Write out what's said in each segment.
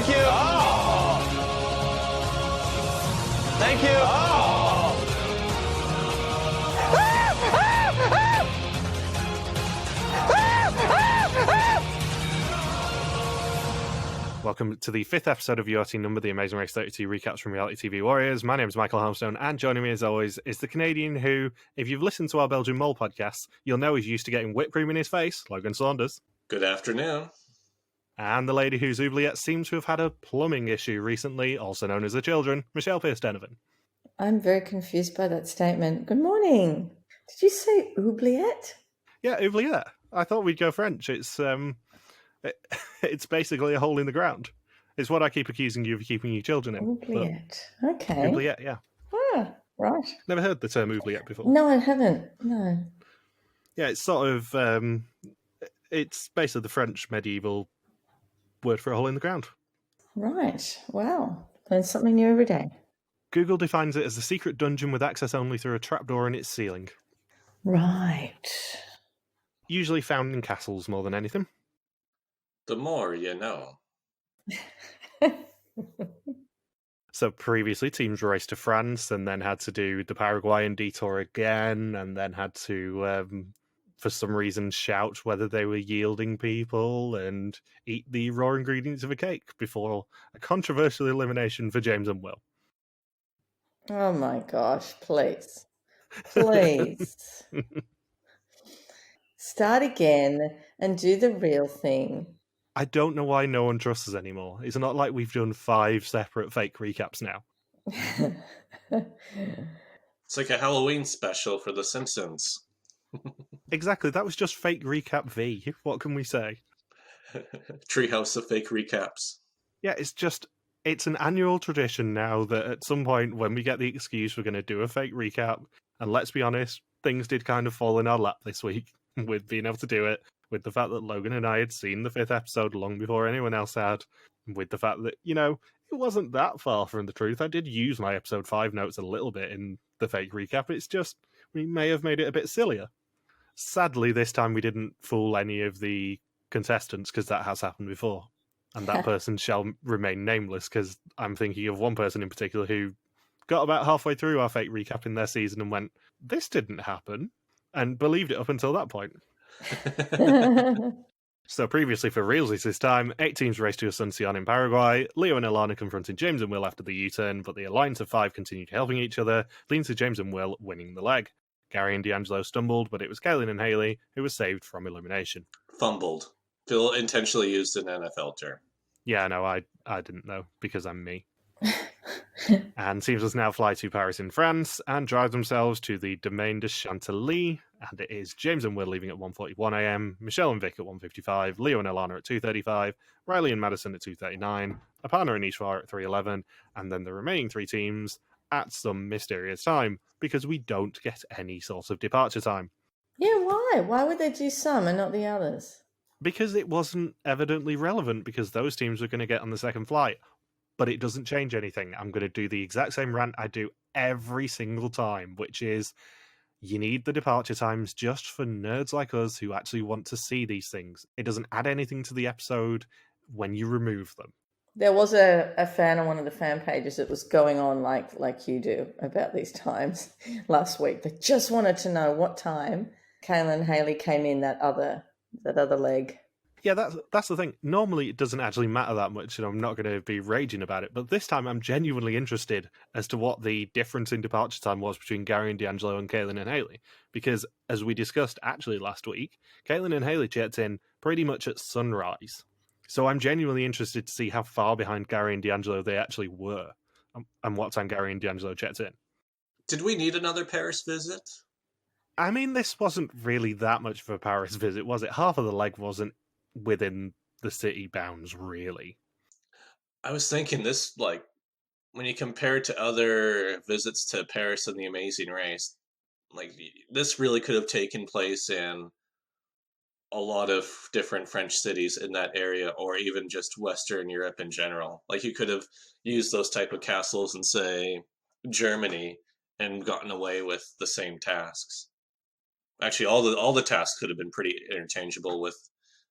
Thank you. Oh. Thank you. Oh. Welcome to the 5th episode of URT Number, the Amazing Race 32 recaps from Reality TV Warriors. My name is Michael Helmstone, and joining me as always is the Canadian who, if you've listened to our Belgian Mole podcast, you'll know he's used to getting whipped cream in his face, Logan Saunders. Good afternoon. And the lady whose oubliette seems to have had a plumbing issue recently, also known as the children, Michelle Pierce-Denovan. I'm very confused by that statement. Good morning. Did you say oubliette? Yeah, oubliette. I thought we'd go French. It's basically a hole in the ground. It's what I keep accusing you of keeping your children in. Oubliette. Okay. Oubliette, yeah. Ah, right. Never heard the term oubliette before. No, I haven't. No. Yeah, it's sort of, it's basically the French medieval word for a hole in the ground. Right. Wow. Learn something new every day. Google defines it as a secret dungeon with access only through a trapdoor in its ceiling. Right. Usually found in castles more than anything. The more you know. So previously, teams raced to France and then had to do the Paraguayan detour again, and then had to, for some reason, shout whether they were yielding people and eat the raw ingredients of a cake before a controversial elimination for James and Will. Oh my gosh. Please. Please. Start again and do the real thing. I don't know why no one trusts us anymore. It's not like we've done 5 separate fake recaps now. It's like a Halloween special for The Simpsons. Exactly, that was just fake recap V. What can we say? Treehouse of fake recaps. Yeah, it's an annual tradition now that at some point when we get the excuse we're going to do a fake recap, and let's be honest, things did kind of fall in our lap this week with being able to do it, with the fact that Logan and I had seen the 5th episode long before anyone else had, with the fact that, it wasn't that far from the truth. I did use my episode 5 notes a little bit in the fake recap. It's just, we may have made it a bit sillier. Sadly, this time we didn't fool any of the contestants, because that has happened before. And that person shall remain nameless, because I'm thinking of one person in particular who got about halfway through our fake recap in their season and went, this didn't happen, and believed it up until that point. So previously for Realsies this time, 8 teams raced to Asuncion in Paraguay. Leo and Alana confronted James and Will after the U-turn, but the alliance of 5 continued helping each other, leading to James and Will winning the leg. Gary and D'Angelo stumbled, but it was Kaylin and Haley who was saved from elimination. Fumbled. Phil intentionally used an NFL term. Yeah, no, I didn't know, because I'm me. And teams must now fly to Paris in France and drive themselves to the Domaine de Chantilly. And it is James and Will leaving at 1:41 a.m, Michelle and Vic at 1:55, Leo and Alana at 2:35, Riley and Maddison at 2:39, Apana and Ishwar at 3:11, and then the remaining 3 teams at some mysterious time, because we don't get any sort of departure time. Yeah, why? Why would they do some and not the others? Because it wasn't evidently relevant, because those teams were going to get on the second flight. But it doesn't change anything. I'm going to do the exact same rant I do every single time, which is you need the departure times just for nerds like us who actually want to see these things. It doesn't add anything to the episode when you remove them. There was a fan on one of the fan pages that was going on like you do about these times last week. They just wanted to know what time Kaylin and Haley came in that other leg. Yeah, that's the thing. Normally, it doesn't actually matter that much, and I'm not going to be raging about it. But this time, I'm genuinely interested as to what the difference in departure time was between Gary and D'Angelo and Kaylin and Haley. Because, as we discussed actually last week, Kaylin and Haley checked in pretty much at sunrise. So I'm genuinely interested to see how far behind Gary and D'Angelo they actually were, and what time Gary and D'Angelo checked in. Did we need another Paris visit? I mean, this wasn't really that much of a Paris visit, was it? Half of the leg wasn't within the city bounds, really. I was thinking this, when you compare it to other visits to Paris in the Amazing Race, this really could have taken place in a lot of different French cities in that area, or even just Western Europe in general. You could have used those type of castles in, say, Germany and gotten away with the same tasks. Actually, all the tasks could have been pretty interchangeable with,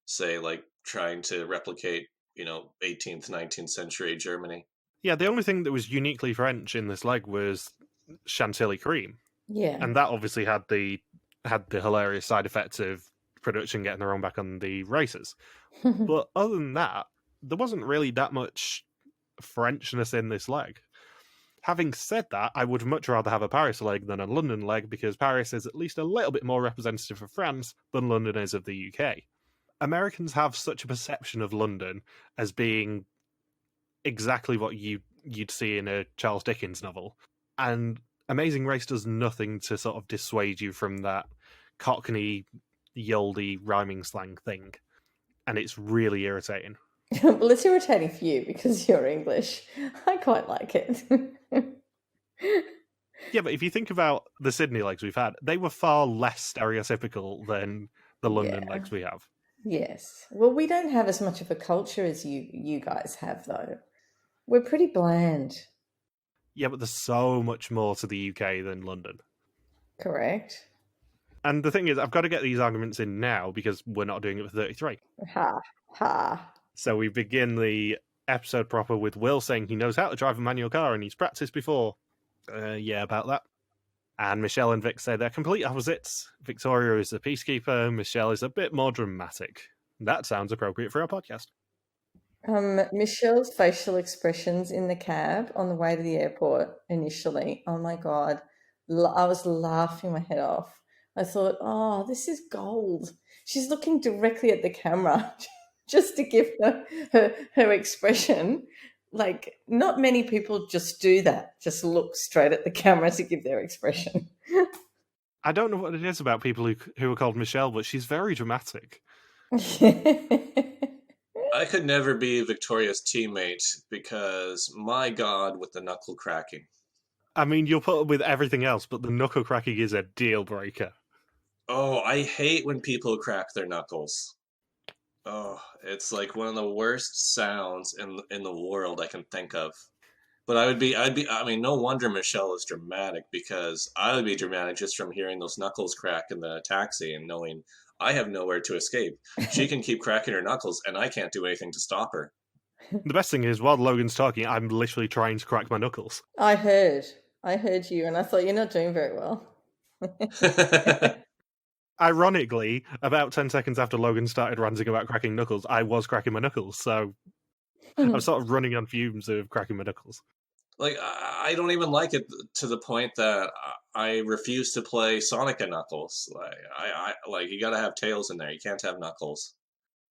say, trying to replicate 18th, 19th century Germany. Yeah, the only thing that was uniquely French in this leg was Chantilly cream. Yeah. And that obviously had the hilarious side effect of production getting their own back on the races. But other than that, there wasn't really that much Frenchness in this leg. Having said that, I would much rather have a Paris leg than a London leg because Paris is at least a little bit more representative of France than London is of the UK. Americans have such a perception of London as being exactly what you'd see in a Charles Dickens novel. And Amazing Race does nothing to sort of dissuade you from that Cockney, yoldy rhyming slang thing. And it's really irritating. Well, it's irritating for you because you're English. I quite like it. Yeah, but if you think about the Sydney legs we've had, they were far less stereotypical than the London legs we have. Yes. Well, we don't have as much of a culture as you guys have, though. We're pretty bland. Yeah, but there's so much more to the UK than London. Correct. And the thing is, I've got to get these arguments in now because we're not doing it for 33. Ha, ha. So we begin the episode proper with Will saying he knows how to drive a manual car and he's practiced before. Yeah, about that. And Michelle and Vic say they're complete opposites. Victoria is the peacekeeper, Michelle is a bit more dramatic. That sounds appropriate for our podcast. Michelle's facial expressions in the cab on the way to the airport initially, oh my God, I was laughing my head off. I thought, oh, this is gold. She's looking directly at the camera just to give her expression. Like, not many people just do that, just look straight at the camera to give their expression. I don't know what it is about people who are called Michelle, but she's very dramatic. I could never be Victoria's teammate because, my God, with the knuckle cracking. I mean, you'll put up with everything else, but the knuckle cracking is a deal breaker. Oh, I hate when people crack their knuckles. Oh, it's like one of the worst sounds in the world I can think of. But I mean, no wonder Michelle is dramatic because I would be dramatic just from hearing those knuckles crack in the taxi and knowing I have nowhere to escape. She can keep cracking her knuckles and I can't do anything to stop her. The best thing is, while Logan's talking, I'm literally trying to crack my knuckles. I heard you and I thought you're not doing very well. Ironically, about 10 seconds after Logan started ranting about cracking knuckles, I was cracking my knuckles, so I'm sort of running on fumes of cracking my knuckles. Like, I don't even like it to the point that I refuse to play Sonic and Knuckles. Like, you gotta have tails in there. You can't have Knuckles.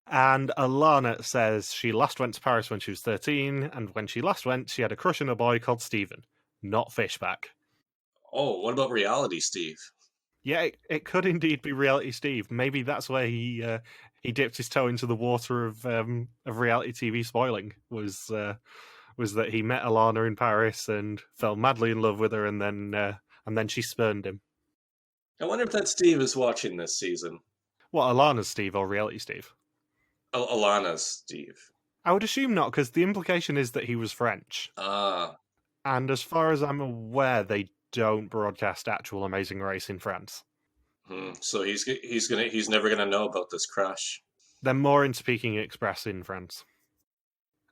And Alana says she last went to Paris when she was 13, and when she last went, she had a crush on a boy called Steven, not Fishback. Oh, what about Reality Steve? Yeah, it could indeed be Reality Steve. Maybe that's where he dipped his toe into the water of reality TV spoiling. Was that he met Alana in Paris and fell madly in love with her, and then she spurned him. I wonder if that Steve is watching this season. What, Alana's Steve or Reality Steve? Alana's Steve. I would assume not, because the implication is that he was French. Ah. And as far as I'm aware, they don't broadcast actual Amazing Race in France. So he's never gonna know about this crush. They're more into Peking Express in France.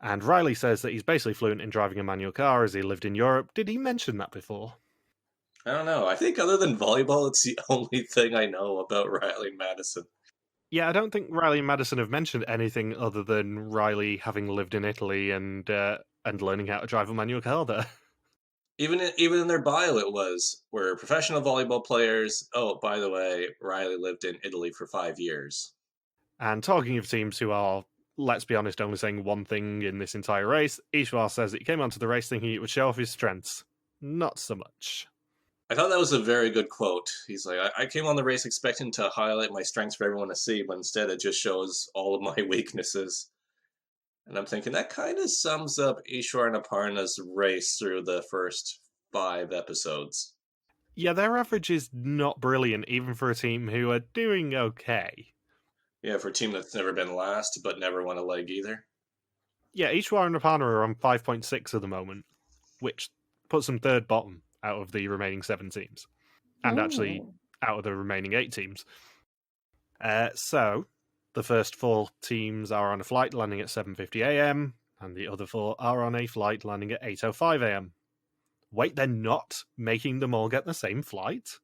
And Riley says that he's basically fluent in driving a manual car as he lived in Europe. Did he mention that before? I don't know. I think other than volleyball, it's the only thing I know about Riley and Maddison. Yeah, I don't think Riley and Maddison have mentioned anything other than Riley having lived in Italy and learning how to drive a manual car there. Even in their bio, we're professional volleyball players. Oh, by the way, Riley lived in Italy for 5 years. And talking of teams who are, let's be honest, only saying one thing in this entire race, Ishwar says that he came onto the race thinking it would show off his strengths. Not so much. I thought that was a very good quote. He's like, I came on the race expecting to highlight my strengths for everyone to see, but instead it just shows all of my weaknesses. And I'm thinking that kind of sums up Ishwar and Aparna's race through the first 5 episodes. Yeah, their average is not brilliant, even for a team who are doing okay. Yeah, for a team that's never been last, but never won a leg either. Yeah, Ishwar and Aparna are on 5.6 at the moment, which puts them third bottom out of the remaining 7 teams. And actually, out of the remaining 8 teams. So, The first 4 teams are on a flight landing at 7:50 a.m., and the other 4 are on a flight landing at 8:05 a.m. Wait, they're not making them all get the same flight?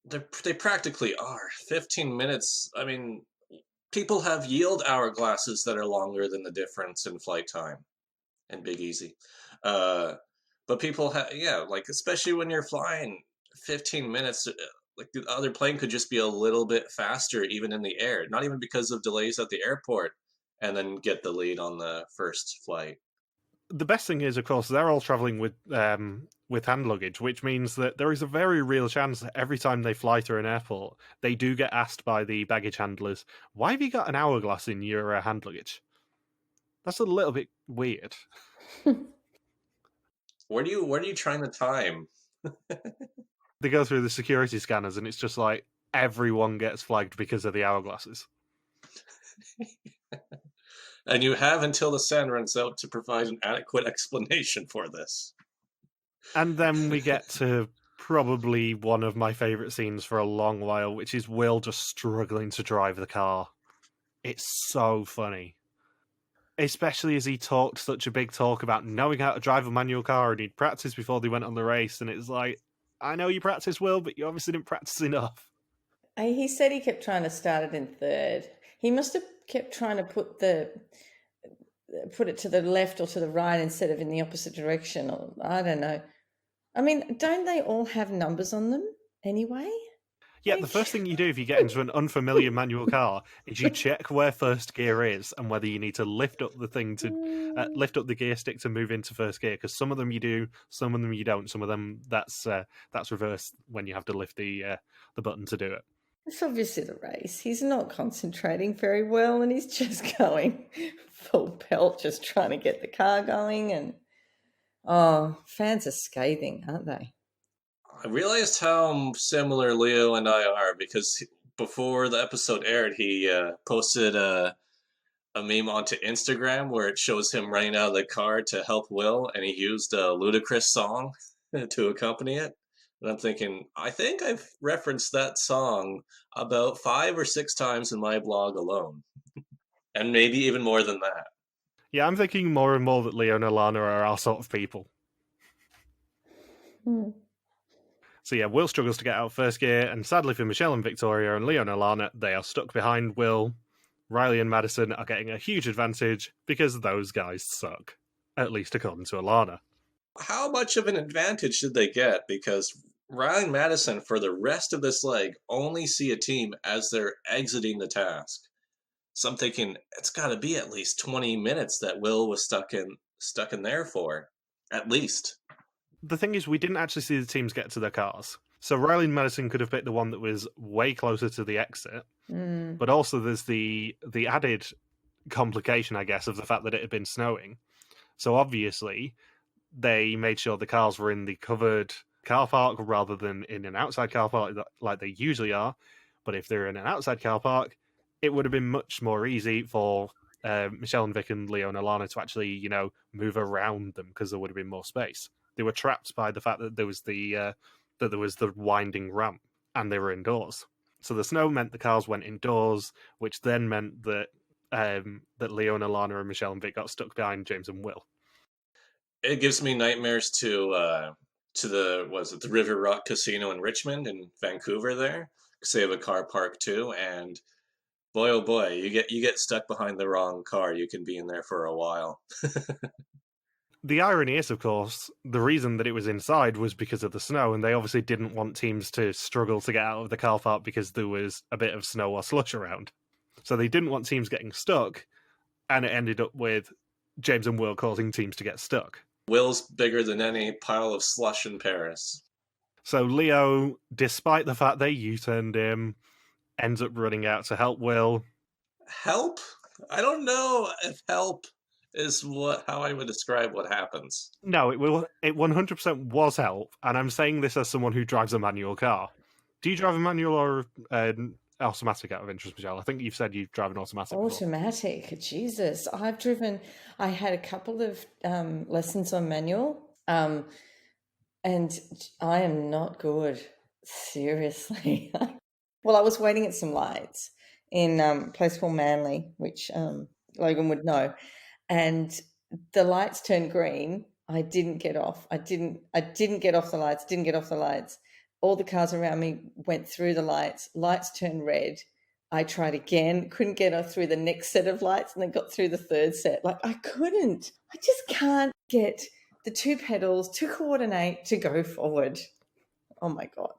They practically are. 15 minutes. I mean, people have yield hourglasses that are longer than the difference in flight time and Big Easy. But people have, yeah, like, especially when you're flying 15 minutes, like the other plane could just be a little bit faster, even in the air, not even because of delays at the airport, and then get the lead on the first flight. The best thing is, of course, they're all traveling with hand luggage, which means that there is a very real chance that every time they fly through an airport, they do get asked by the baggage handlers, "Why have you got an hourglass in your hand luggage?" That's a little bit weird. What are you trying to time? They go through the security scanners, and it's just like everyone gets flagged because of the hourglasses. And you have until the sun runs out to provide an adequate explanation for this. And then we get to probably one of my favourite scenes for a long while, which is Will just struggling to drive the car. It's so funny. Especially as he talked such a big talk about knowing how to drive a manual car, and he'd practiced before they went on the race, and it's like, I know you practiced, Will, but you obviously didn't practice enough. He said he kept trying to start it in third. He must have kept trying to put it to the left or to the right instead of in the opposite direction. Or I don't know. I mean, don't they all have numbers on them anyway? Yeah, the first thing you do if you get into an unfamiliar manual car is you check where first gear is and whether you need to lift up the thing to lift up the gear stick to move into first gear. Because some of them you do, some of them you don't. Some of them that's reversed when you have to lift the button to do it. It's obviously the race. He's not concentrating very well, and he's just going full pelt, just trying to get the car going. And fans are scathing, aren't they? I realized how similar Leo and I are because before the episode aired, he posted a meme onto Instagram where it shows him running out of the car to help Will, and he used a ludicrous song to accompany it. And I'm thinking, I think I've referenced that song about 5 or 6 times in my blog alone, and maybe even more than that. Yeah, I'm thinking more and more that Leo and Alana are our sort of people. So yeah, Will struggles to get out first gear, and sadly for Michelle and Victoria and Leo and Alana, they are stuck behind Will. Riley and Maddison are getting a huge advantage because those guys suck, at least according to Alana. How much of an advantage did they get? Because Riley and Maddison, for the rest of this leg, only see a team as they're exiting the task. So I'm thinking it's got to be at least 20 minutes that Will was stuck in there for, at least. The thing is, we didn't actually see the teams get to their cars. So Riley and Maddison could have picked the one that was way closer to the exit. But also there's the added complication, I guess, of the fact that it had been snowing. So obviously they made sure the cars were in the covered car park rather than in an outside car park like they usually are. But if they're in an outside car park, it would have been much more easy for Michelle and Vic and Leo and Alana to actually, move around them because there would have been more space. They were trapped by the fact that there was the winding ramp and they were indoors. So the snow meant the cars went indoors, which then meant that that Leo and Alana and Michelle and Vic got stuck behind James and Will. It gives me nightmares to the River Rock Casino in Richmond in Vancouver there, because they have a car park too, and boy oh boy, you get stuck behind the wrong car, you can be in there for a while. The irony is, of course, the reason that it was inside was because of the snow, and they obviously didn't want teams to struggle to get out of the car park because there was a bit of snow or slush around. So they didn't want teams getting stuck, and it ended up with James and Will causing teams to get stuck. Will's bigger than any pile of slush in Paris. So Leo, despite the fact they U-turned him, ends up running out to help Will. Help? I don't know if help is how I would describe what happens. No, it 100% was help, and I'm saying this as someone who drives a manual car. Do you drive a manual or an automatic out of interest, Michelle? I think you've said you drive an automatic. Automatic, Jesus. I had a couple of lessons on manual, and I am not good, seriously. Well, I was waiting at some lights in a place called Manly, which Logan would know. And the lights turned green. I didn't get off. I didn't get off the lights, didn't get off the lights. All the cars around me went through the lights. Lights turned red. I tried again, couldn't get off through the next set of lights, and then got through the third set. Like, I couldn't. I just can't get the two pedals to coordinate to go forward. Oh my God.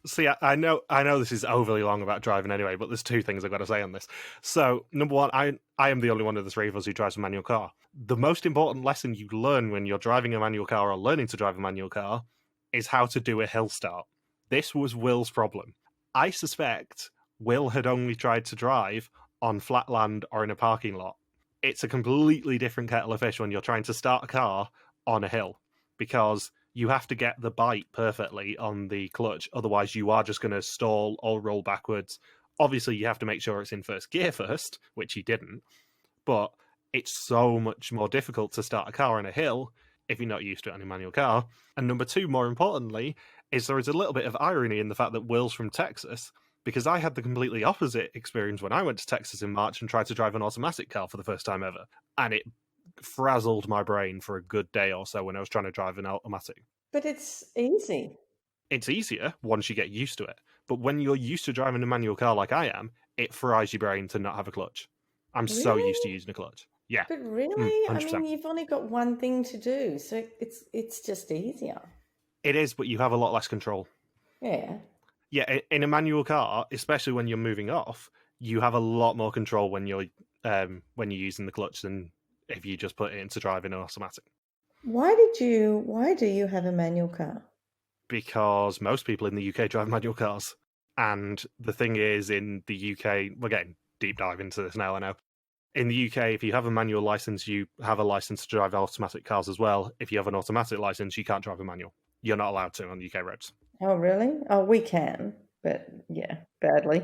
See, I know this is overly long about driving anyway, but there's two things I've got to say on this. So, number one, I am the only one of the three of us who drives a manual car. The most important lesson you learn when you're driving a manual car or learning to drive a manual car is how to do a hill start. This was Will's problem. I suspect Will had only tried to drive on flat land or in a parking lot. It's a completely different kettle of fish when you're trying to start a car on a hill, because you have to get the bite perfectly on the clutch. Otherwise, you are just going to stall or roll backwards. Obviously, you have to make sure it's in first gear first, which he didn't. But it's so much more difficult to start a car on a hill if you're not used to it on a manual car. And number two, more importantly, is there is a little bit of irony in the fact that Will's from Texas, because I had the completely opposite experience when I went to Texas in March and tried to drive an automatic car for the first time ever. And it frazzled my brain for a good day or so when I was trying to drive an automatic. But it's easy. It's easier once you get used to it. But when you're used to driving a manual car like I am, it fries your brain to not have a clutch. I'm so used to using a clutch. Yeah. But really? I 100%. mean, you've only got one thing to do, so it's just easier. It is, but you have a lot less control. Yeah. Yeah, in a manual car, especially when you're moving off, you have a lot more control when you're using the clutch than if you just put it into driving an automatic. Why do you have a manual car? Because most people in the UK drive manual cars. And the thing is, in the UK, we're getting deep dive into this now, I know. In the UK, if you have a manual license, you have a license to drive automatic cars as well. If you have an automatic license, you can't drive a manual. You're not allowed to on UK roads. Oh, really? Oh, we can, but yeah, badly.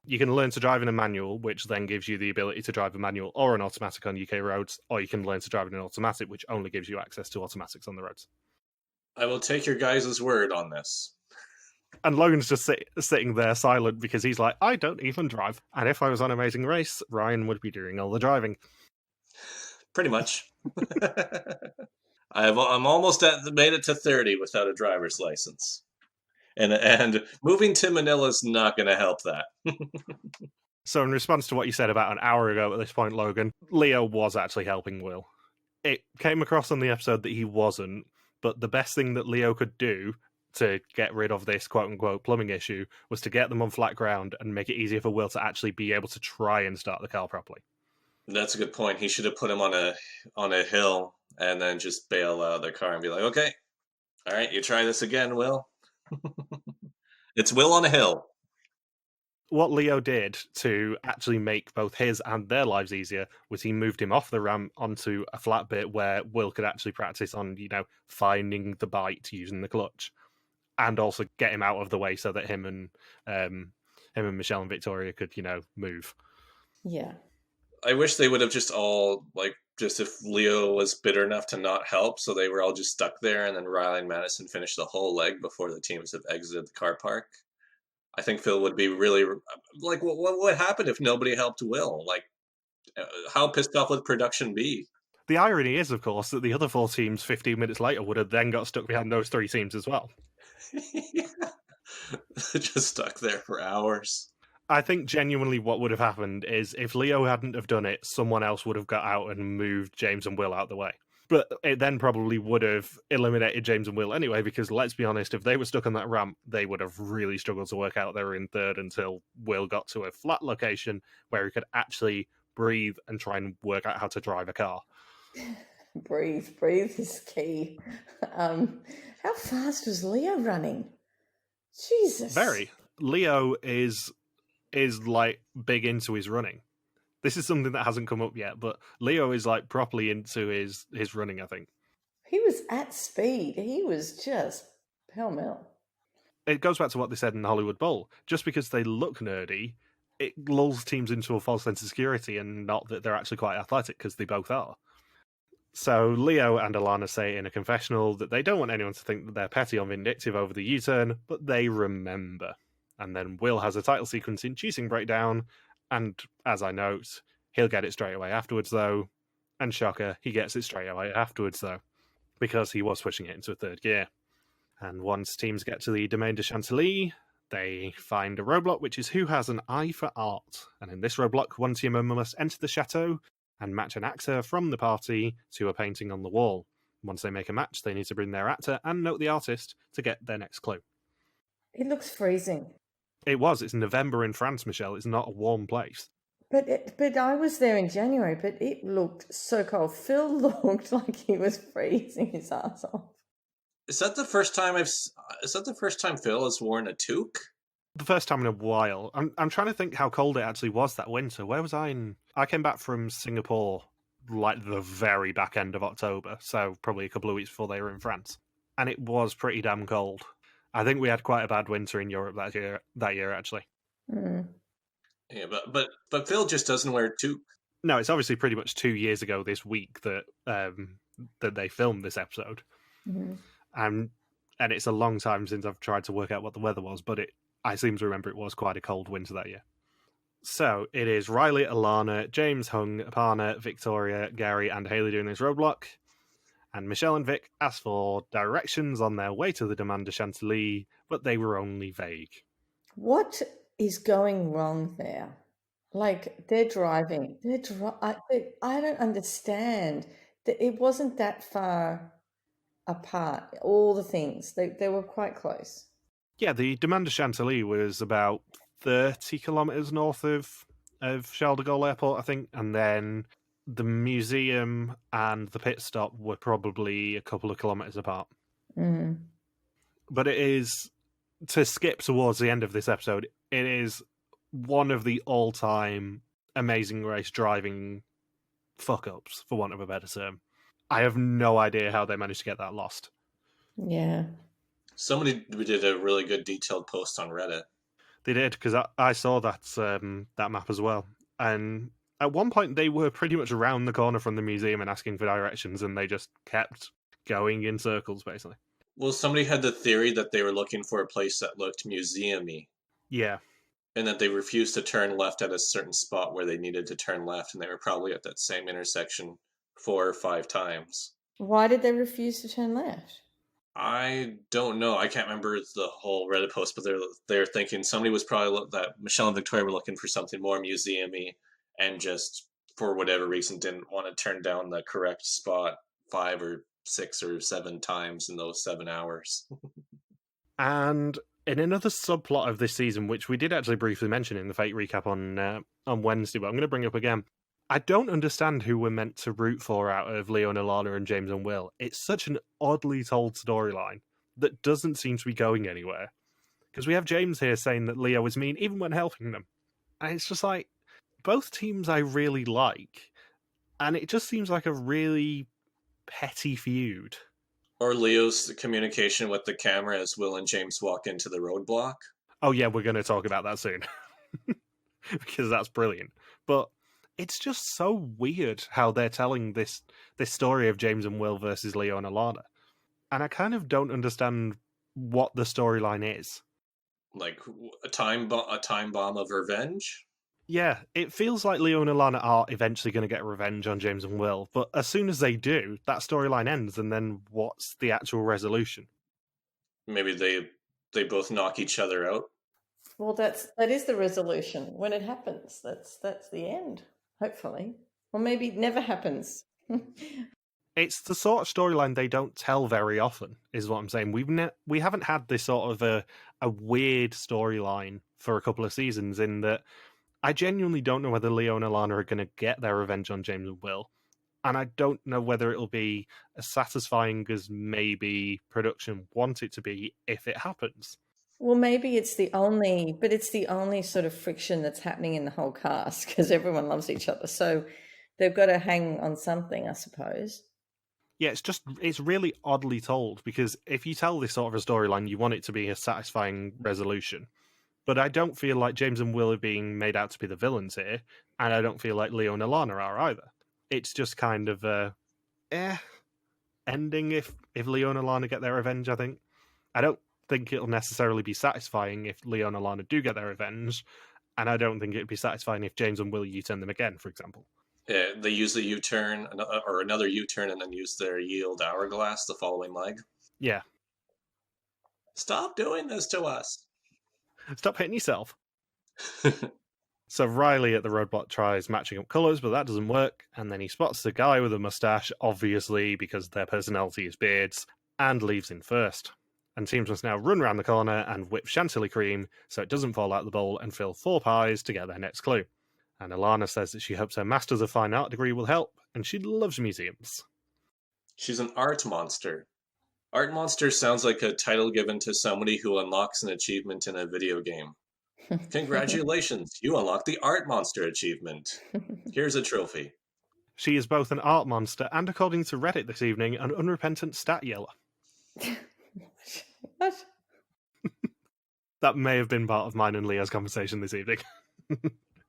You can learn to drive in a manual, which then gives you the ability to drive a manual or an automatic on UK roads, or you can learn to drive in an automatic, which only gives you access to automatics on the roads. I will take your guys' word on this. And Logan's just sitting there silent because he's like, I don't even drive. And if I was on Amazing Race, Ryan would be doing all the driving. Pretty much. I'm almost made it to 30 without a driver's license. And moving to Manila is not going to help that. So in response to what you said about an hour ago at this point, Logan, Leo was actually helping Will. It came across on the episode that he wasn't, but the best thing that Leo could do to get rid of this quote-unquote plumbing issue was to get them on flat ground and make it easier for Will to actually be able to try and start the car properly. That's a good point. He should have put him on a hill and then just bail out of the car and be like, okay, all right, you try this again, Will. It's Will on a hill. What Leo did to actually make both his and their lives easier was he moved him off the ramp onto a flat bit where Will could actually practice on, finding the bite using the clutch, and also get him out of the way so that him and Michelle and Victoria could, move. Yeah. I wish they would have just all, just if Leo was bitter enough to not help, so they were all just stuck there, and then Riley and Maddison finished the whole leg before the teams have exited the car park. I think Phil would be really, what would happen if nobody helped Will? How pissed off would production be? The irony is, of course, that the other 4 teams 15 minutes later would have then got stuck behind those 3 teams as well. Just stuck there for hours. I think genuinely what would have happened is if Leo hadn't have done it, someone else would have got out and moved James and Will out the way. But it then probably would have eliminated James and Will anyway, because let's be honest, if they were stuck on that ramp, they would have really struggled to work out they were in third until Will got to a flat location where he could actually breathe and try and work out how to drive a car. Breathe is key. How fast was Leo running? Jesus. Very. Leo is big into his running. This is something that hasn't come up yet, but Leo is properly into his running, I think. He was at speed. He was just pell-mell. It goes back to what they said in the Hollywood Bowl. Just because they look nerdy, it lulls teams into a false sense of security, and not that they're actually quite athletic, because they both are. So Leo and Alana say in a confessional that they don't want anyone to think that they're petty or vindictive over the U-turn, but they remember. And then Will has a title sequence inducing breakdown, And as I note, he'll get it straight away afterwards, though. And shocker, he gets it straight away afterwards, though, because he was switching it into a third gear. And once teams get to the Domaine de Chantilly, they find a roadblock, which is who has an eye for art. And in this roadblock, one team member must enter the chateau and match an actor from the party to a painting on the wall. Once they make a match, they need to bring their actor and note the artist to get their next clue. It looks freezing. It's November in France, Michelle. It's not a warm place. But I was there in January, but it looked so cold. Phil looked like he was freezing his ass off. Is that the first time Phil has worn a toque? The first time in a while. I'm trying to think how cold it actually was that winter. Where was I in? I came back from Singapore like the very back end of October, so probably a couple of weeks before they were in France. And it was pretty damn cold. I think we had quite a bad winter in Europe that year actually. Mm. Yeah, but Phil just doesn't wear a toque. No, it's obviously pretty much 2 years ago this week that they filmed this episode. Mm-hmm. And it's a long time since I've tried to work out what the weather was, but I seem to remember it was quite a cold winter that year. So it is Riley, Alana, James, Hung, Aparna, Victoria, Gary, and Haley doing this roadblock. And Michelle and Vic asked for directions on their way to the Domaine de Chantilly, but they were only vague. What is going wrong there? Like, they're driving. I don't understand. It wasn't that far apart. All the things. They were quite close. Yeah, the Domaine de Chantilly was about 30 kilometres north of Charles de Gaulle Airport, I think, and then the museum and the pit stop were probably a couple of kilometres apart. Mm. But it is, to skip towards the end of this episode, it is one of the all-time Amazing Race driving fuck-ups, for want of a better term. I have no idea how they managed to get that lost. Yeah. Somebody did a really good detailed post on Reddit. They did, because I saw that map as well. And at one point, they were pretty much around the corner from the museum and asking for directions, and they just kept going in circles, basically. Well, somebody had the theory that they were looking for a place that looked museum-y. Yeah. And that they refused to turn left at a certain spot where they needed to turn left, and they were probably at that same intersection 4 or 5 times. Why did they refuse to turn left? I don't know. I can't remember the whole Reddit post, but they're thinking somebody was probably that Michelle and Victoria were looking for something more museum-y, and just for whatever reason didn't want to turn down the correct spot 5 or 6 or 7 times in those 7 hours. And in another subplot of this season, which we did actually briefly mention in the Fate recap on Wednesday, but I'm going to bring up again. I don't understand who we're meant to root for out of Leo and Alana and James and Will. It's such an oddly told storyline that doesn't seem to be going anywhere. Because we have James here saying that Leo is mean even when helping them. And it's just like, both teams I really like. And it just seems like a really petty feud. Or Leo's communication with the camera as Will and James walk into the roadblock. Oh yeah, we're going to talk about that soon. Because that's brilliant. But it's just so weird how they're telling this story of James and Will versus Leo and Alana. And I kind of don't understand what the storyline is. Like a time bomb of revenge? Yeah, it feels like Leo and Alana are eventually going to get revenge on James and Will, but as soon as they do, that storyline ends, and then what's the actual resolution? Maybe they both knock each other out. Well, that is the resolution. When it happens, that's the end. Hopefully, or maybe it never happens. It's the sort of storyline they don't tell very often, is what I'm saying. We haven't had this sort of a weird storyline for a couple of seasons, in that I genuinely don't know whether Leo and Alana are going to get their revenge on James and Will, and I don't know whether it'll be as satisfying as maybe production want it to be if it happens. Well, maybe it's the only sort of friction that's happening in the whole cast, because everyone loves each other. So they've got to hang on something, I suppose. Yeah, it's really oddly told, because if you tell this sort of a storyline, you want it to be a satisfying resolution. But I don't feel like James and Will are being made out to be the villains here, and I don't feel like Leo and Alana are either. It's just kind of a ending if Leo and Alana get their revenge, I think. I don't think it'll necessarily be satisfying if Leo and Alana do get their revenge, And I don't think it'd be satisfying if James and Will U-turn them again, for example. Yeah, they use the U-turn or another U-turn and then use their yield hourglass the following leg. Yeah. Stop doing this to us. Stop hitting yourself. So Riley at the roadblock tries matching up colours, but that doesn't work, and then he spots the guy with a moustache, obviously because their personality is beards, and leaves in first. And teams must now run around the corner and whip chantilly cream so it doesn't fall out of the bowl and fill 4 pies to get their next clue. And Alana says that she hopes her Masters of Fine Art degree will help, and she loves museums. She's an art monster. Art monster sounds like a title given to somebody who unlocks an achievement in a video game. Congratulations, you unlocked the Art Monster achievement. Here's a trophy. She is both an art monster and, according to Reddit this evening, an unrepentant stat yeller. What? That may have been part of mine and Leo's conversation this evening.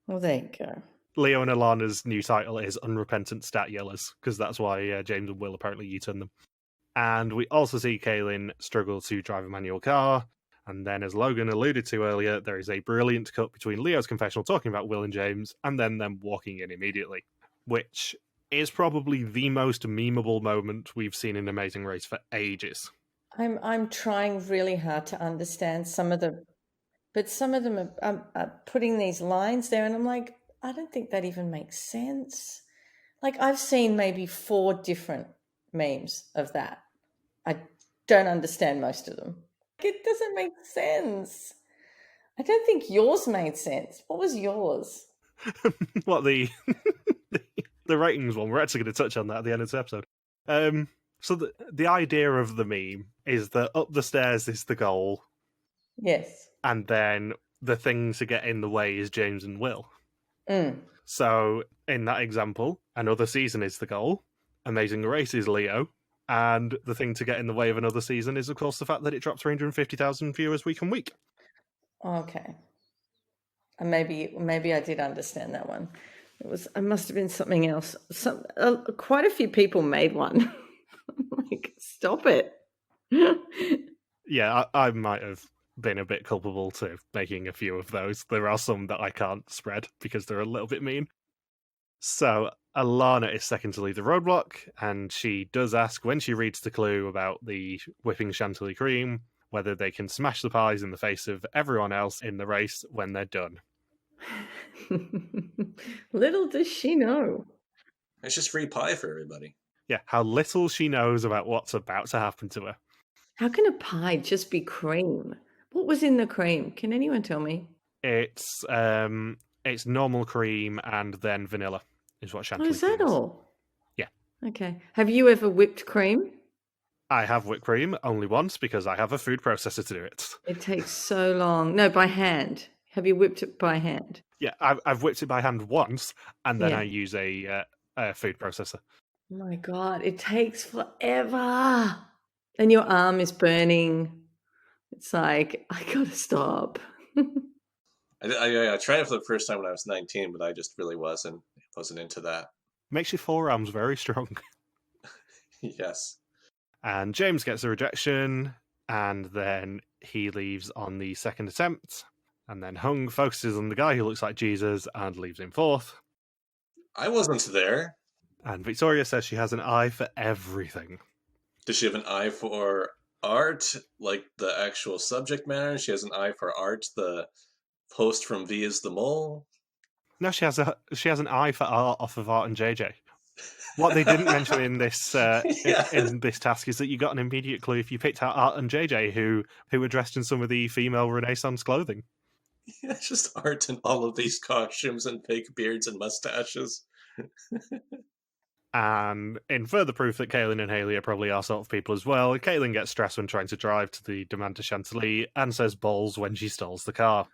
Well, there you go. Leo and Alana's new title is Unrepentant Stat Yellers, because that's why James and Will apparently U-turn them. And we also see Kaylin struggle to drive a manual car. And then, as Logan alluded to earlier, there is a brilliant cut between Leo's confessional talking about Will and James, and then them walking in immediately, which is probably the most memeable moment we've seen in Amazing Race for ages. I'm trying really hard to understand some of them are putting these lines there, and I'm like, I don't think that even makes sense. Like, I've seen maybe 4 different memes of that. I don't understand most of them. It doesn't make sense. I don't think yours made sense. What was yours? What, the ratings one? We're actually going to touch on that at the end of this episode. So the idea of the meme is that up the stairs is the goal. Yes. And then the thing to get in the way is James and Will. Mm. So in that example, another season is the goal. Amazing Race is Leo. And the thing to get in the way of another season is, of course, the fact that it drops 350,000 viewers week on week. Okay. And maybe I did understand that one. It must have been something else. Quite a few people made one. Like, stop it. Yeah, I might have been a bit culpable to making a few of those. There are some that I can't spread because they're a little bit mean. So Alana is second to lead the roadblock, and she does ask, when she reads the clue about the whipping chantilly cream, whether they can smash the pies in the face of everyone else in the race when they're done. Little does she know. It's just free pie for everybody. Yeah, how little she knows about what's about to happen to her. How can a pie just be cream? What was in the cream? Can anyone tell me? It's normal cream and then vanilla is what chantilly Is that cream is. all? Yeah. Okay. Have you ever whipped cream? I have whipped cream only once because I have a food processor to do it. It takes so long. No, by hand. Have you whipped it by hand? Yeah, I've whipped it by hand once, and then Yeah. I use a food processor. Oh my God, it takes forever. And your arm is burning. It's like, I gotta stop. I tried it for the first time when I was 19, but I just really wasn't into that. Makes your forearms very strong. Yes. And James gets a rejection, and then he leaves on the second attempt. And then Hung focuses on the guy who looks like Jesus and leaves him fourth. I wasn't there. And Victoria says she has an eye for everything. Does she have an eye for art, like the actual subject matter? She has an eye for art, the host from V is the Mole? No, she has an eye for art off of Art and JJ. What they didn't mention in this in this task is that you got an immediate clue if you picked out Art and JJ, who were dressed in some of the female Renaissance clothing. Yeah, it's just art in all of these costumes and fake beards and mustaches. And in further proof that Kaylin and Haley are probably our sort of people as well, Kaylin gets stressed when trying to drive to the Demand to Chantilly and says balls when she stalls the car.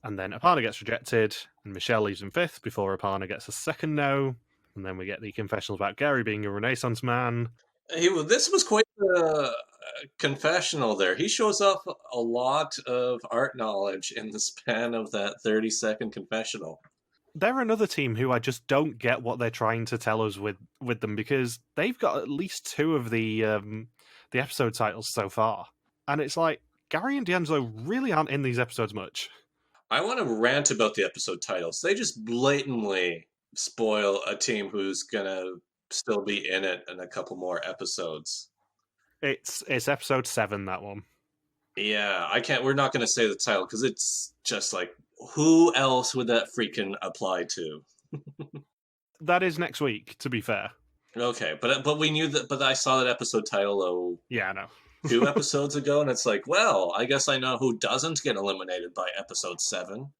And then Aparna gets rejected, and Michelle leaves in fifth before Aparna gets a second no. And then we get the confessionals about Gary being a Renaissance man. This was quite a confessional there. He shows off a lot of art knowledge in the span of that 30-second confessional. They're another team who I just don't get what they're trying to tell us with them, because they've got at least 2 of the episode titles so far. And it's like, Gary and D'Angelo really aren't in these episodes much. I want to rant about the episode titles. They just blatantly spoil a team who's gonna still be in it in a couple more episodes. It's episode 7, that one. Yeah, I can't. We're not gonna say the title because it's just like, who else would that freaking apply to? That is next week, to be fair. Okay, but we knew that. But I saw that episode title Yeah, I know. 2 episodes ago, and it's like, well, I guess I know who doesn't get eliminated by episode 7.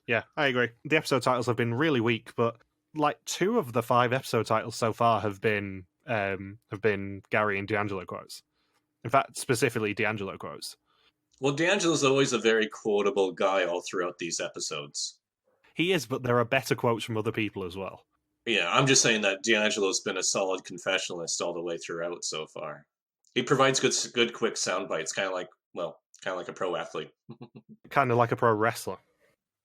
Yeah, I agree. The episode titles have been really weak, but like 2 of the 5 episode titles so far have been Gary and D'Angelo quotes. In fact, specifically D'Angelo quotes. Well, D'Angelo's always a very quotable guy all throughout these episodes. He is, but there are better quotes from other people as well. Yeah, I'm just saying that D'Angelo's been a solid confessionalist all the way throughout so far. He provides good quick sound bites, kind of like a pro athlete. Kind of like a pro wrestler.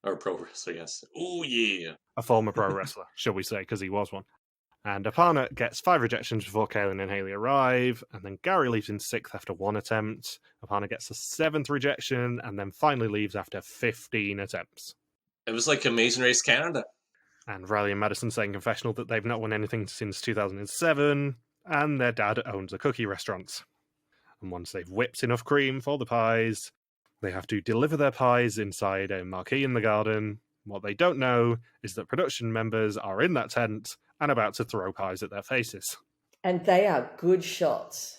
Or a pro wrestler, yes. Oh, yeah. A former pro wrestler, shall we say, because he was one. And Aparna gets 5 rejections before Kaylin and Haley arrive, and then Gary leaves in 6th after 1 attempt. Aparna gets a 7th rejection, and then finally leaves after 15 attempts. It was like Amazing Race Canada. And Riley and Maddison saying confessional that they've not won anything since 2007, and their dad owns a cookie restaurant. And once they've whipped enough cream for the pies, they have to deliver their pies inside a marquee in the garden. What they don't know is that production members are in that tent and about to throw pies at their faces. And they are good shots.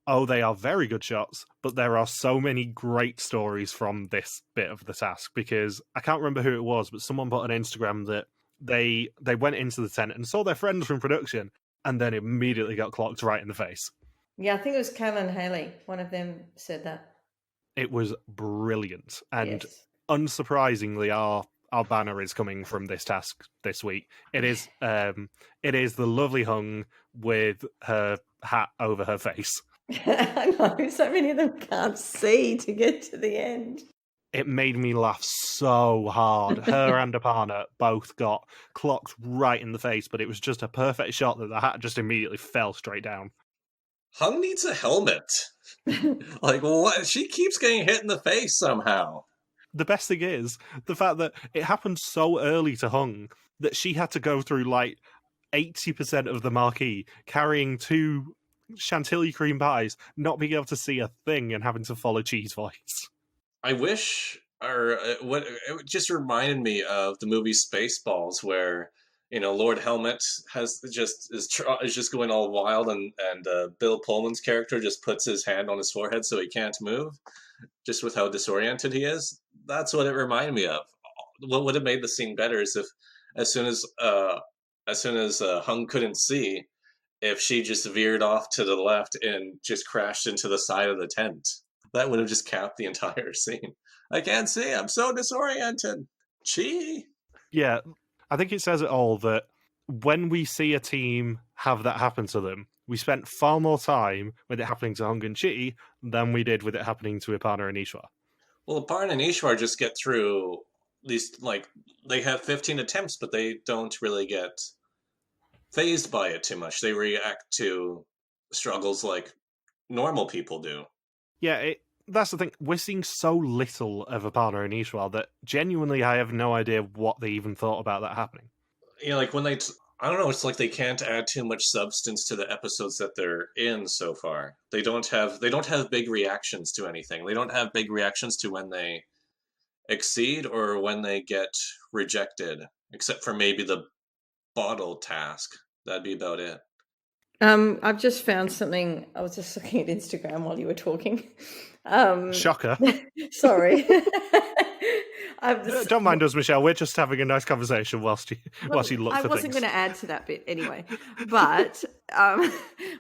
Oh, they are very good shots, but there are so many great stories from this bit of the task, because I can't remember who it was, but someone put on Instagram that they went into the tent and saw their friends from production and then immediately got clocked right in the face. Yeah, I think it was Kaylin and Haley. One of them said that. It was brilliant. And yes. Unsurprisingly, our banner is coming from this task this week. It is the lovely Hung with her hat over her face. I know, so many of them can't see to get to the end. It made me laugh so hard. Her and Aparna both got clocked right in the face, but it was just a perfect shot that the hat just immediately fell straight down. Hung needs a helmet. Like, what? She keeps getting hit in the face somehow. The best thing is the fact that it happened so early to Hung that she had to go through like 80% of the marquee carrying 2 chantilly cream pies, not being able to see a thing and having to follow Cheese Voice. I wish, or what it just reminded me of the movie Spaceballs, where Lord Helmet is just going all wild, and Bill Pullman's character just puts his hand on his forehead so he can't move, just with how disoriented he is. That's what it reminded me of. What would have made the scene better is if, as soon as Hung couldn't see, if she just veered off to the left and just crashed into the side of the tent. That would have just capped the entire scene. I can't see. I'm so disoriented. Chee. Yeah, I think it says it all that when we see a team have that happen to them, we spent far more time with it happening to Hung and Chitty than we did with it happening to Aparna and Ishwar. Well, Aparna and Ishwar just get through these, like, they have 15 attempts, but they don't really get phased by it too much. They react to struggles like normal people do. Yeah, that's the thing. We're seeing so little of Aparna and Ishwar that genuinely I have no idea what they even thought about that happening. Yeah, like when I don't know, it's like they can't add too much substance to the episodes that they're in so far. They don't have big reactions to anything. They don't have big reactions to when they exceed or when they get rejected, except for maybe the bottle task. That'd be about it. I've just found something. I was just looking at Instagram while you were talking. Shocker. Sorry. Don't mind us, Michelle. We're just having a nice conversation whilst you look for things. I wasn't going to add to that bit anyway. But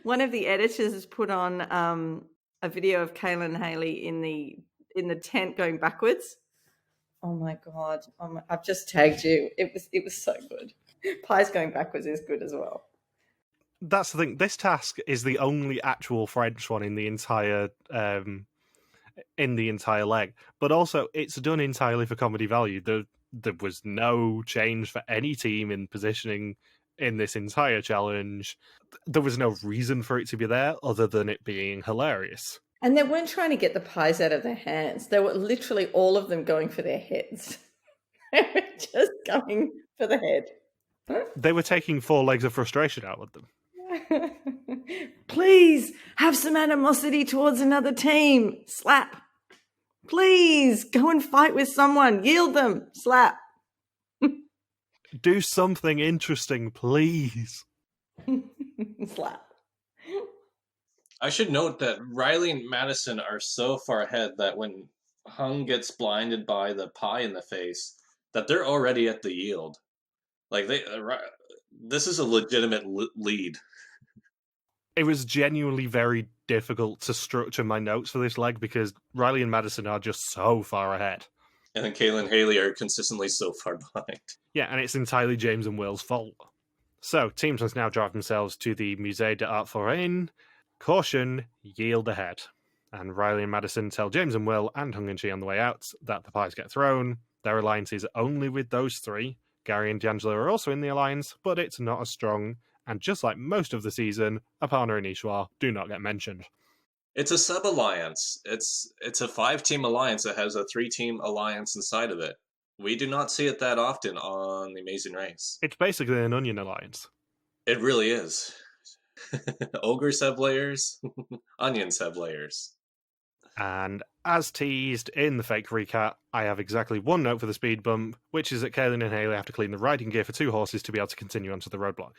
one of the editors has put on a video of Kaylin and Haley in the tent going backwards. Oh my god! I've just tagged you. It was so good. Pies going backwards is good as well. That's the thing. This task is the only actual French one in the entire leg, but also it's done entirely for comedy value. There was no change for any team in positioning in this entire challenge. There was no reason for it to be there other than it being hilarious. And they weren't trying to get the pies out of their hands. They were literally all of them going for their heads. They were just going for the head. They were taking 4 legs of frustration out with them. Please have some animosity towards another team. Slap. Please go and fight with someone. Yield them. Slap. Do something interesting, please. Slap. I should note that Riley and Maddison are so far ahead that when Hung gets blinded by the pie in the face, that they're already at the yield. Like this is a legitimate lead. It was genuinely very difficult to structure my notes for this leg because Riley and Maddison are just so far ahead. And then Kayla and Haley are consistently so far behind. Yeah, and it's entirely James and Will's fault. So, teams must now drive themselves to the Musée d'Art Forain. Caution, yield ahead. And Riley and Maddison tell James and Will and Hung and Chi on the way out that the pies get thrown. Their alliance is only with those 3. Gary and D'Angelo are also in the alliance, but it's not as strong. And just like most of the season, Aparna and Ishwar do not get mentioned. It's a sub-alliance. It's a 5-team alliance that has a 3-team alliance inside of it. We do not see it that often on The Amazing Race. It's basically an onion alliance. It really is. Ogres have layers, onions have layers. And as teased in the fake recap, I have exactly 1 note for the speed bump, which is that Kaylin and Haley have to clean the riding gear for 2 horses to be able to continue onto the roadblock.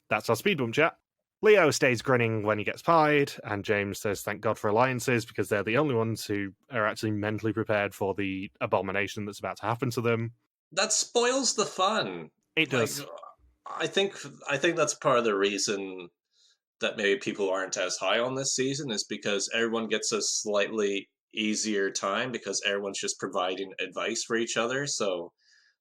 That's our speed bump chat. Leo stays grinning when he gets pied, and James says thank God for alliances because they're the only ones who are actually mentally prepared for the abomination that's about to happen to them. That spoils the fun. It does. I think that's part of the reason that maybe people aren't as high on this season is because everyone gets a slightly easier time because everyone's just providing advice for each other. So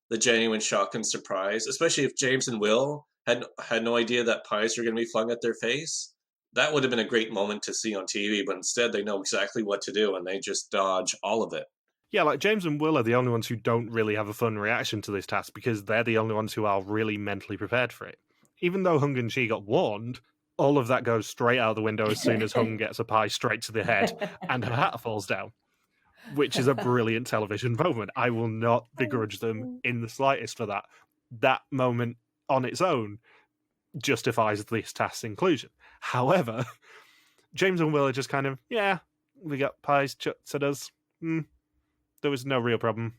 the genuine shock and surprise, especially if James and Will had no idea that pies were going to be flung at their face, that would have been a great moment to see on TV, but instead they know exactly what to do and they just dodge all of it. Yeah, like James and Will are the only ones who don't really have a fun reaction to this task because they're the only ones who are really mentally prepared for it. Even though Hung and Chi got warned, all of that goes straight out the window as soon as Hung gets a pie straight to the head and her hat falls down, which is a brilliant television moment. I will not begrudge them in the slightest for that. That moment on its own justifies this task's inclusion. However, James and Will are just kind of, yeah, we got pies chucked at us. There was no real problem.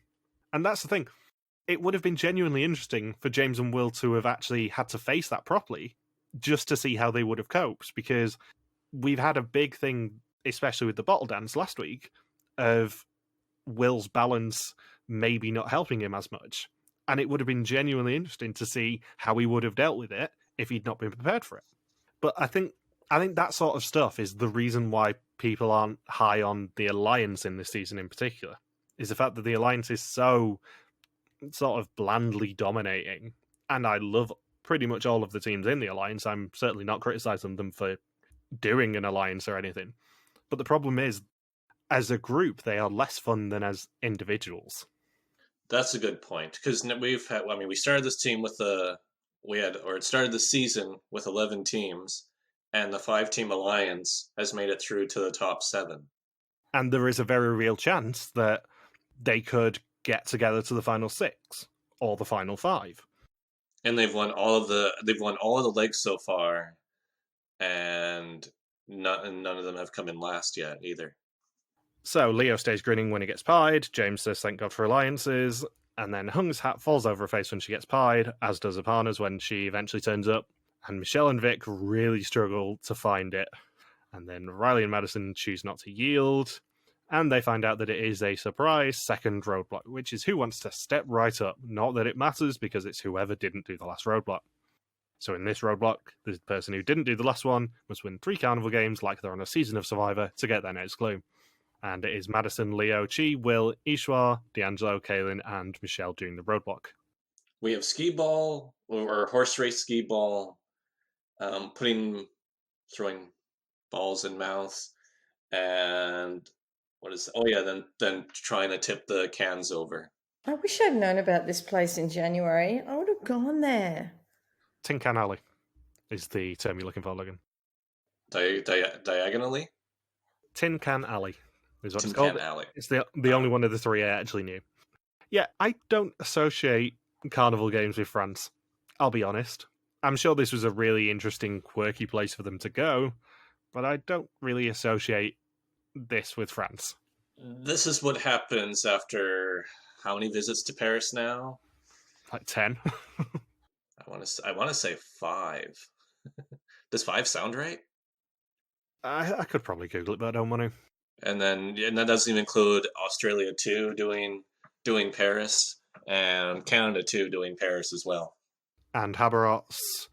And that's the thing. It would have been genuinely interesting for James and Will to have actually had to face that properly just to see how they would have coped, because we've had a big thing, especially with the bottle dance last week, of Will's balance maybe not helping him as much. And it would have been genuinely interesting to see how he would have dealt with it if he'd not been prepared for it. But I think that sort of stuff is the reason why people aren't high on the Alliance in this season in particular, is the fact that the Alliance is so sort of blandly dominating. And I love pretty much all of the teams in the Alliance. I'm certainly not criticizing them for doing an Alliance or anything. But the problem is, as a group, they are less fun than as individuals. That's a good point, because we started this team with it started the season with 11 teams, and the 5-team alliance has made it through to the top 7. And there is a very real chance that they could get together to the final 6 or the final 5. And they've won all of the legs so far, and none of them have come in last yet either. So Leo stays grinning when he gets pied. James says thank God for alliances. And then Hung's hat falls over her face when she gets pied, as does Aparna's when she eventually turns up. And Michelle and Vic really struggle to find it. And then Riley and Maddison choose not to yield. And they find out that it is a surprise second roadblock, which is who wants to step right up. Not that it matters, because it's whoever didn't do the last roadblock. So in this roadblock, the person who didn't do the last one must win 3 carnival games like they're on a season of Survivor to get their next clue. And it is Maddison, Leo, Chi, Will, Ishwar, D'Angelo, Kaylin, and Michelle doing the roadblock. We have skee ball, or horse race skee ball, throwing balls in mouths, and then trying to tip the cans over. I wish I'd known about this place in January. I would have gone there. Tin Can Alley is the term you're looking for, Logan. Diagonally? Tin Can Alley is what Tin it's called. Can Alley. It's the only one of the three I actually knew. Yeah, I don't associate carnival games with France. I'll be honest. I'm sure this was a really interesting, quirky place for them to go, but I don't really associate this with France. This is what happens after how many visits to Paris now? Like 10. I want to say 5. Does 5 sound right? I could probably Google it, but I don't want to. And that doesn't even include Australia 2 doing Paris, and Canada 2 doing Paris as well. And Habarots.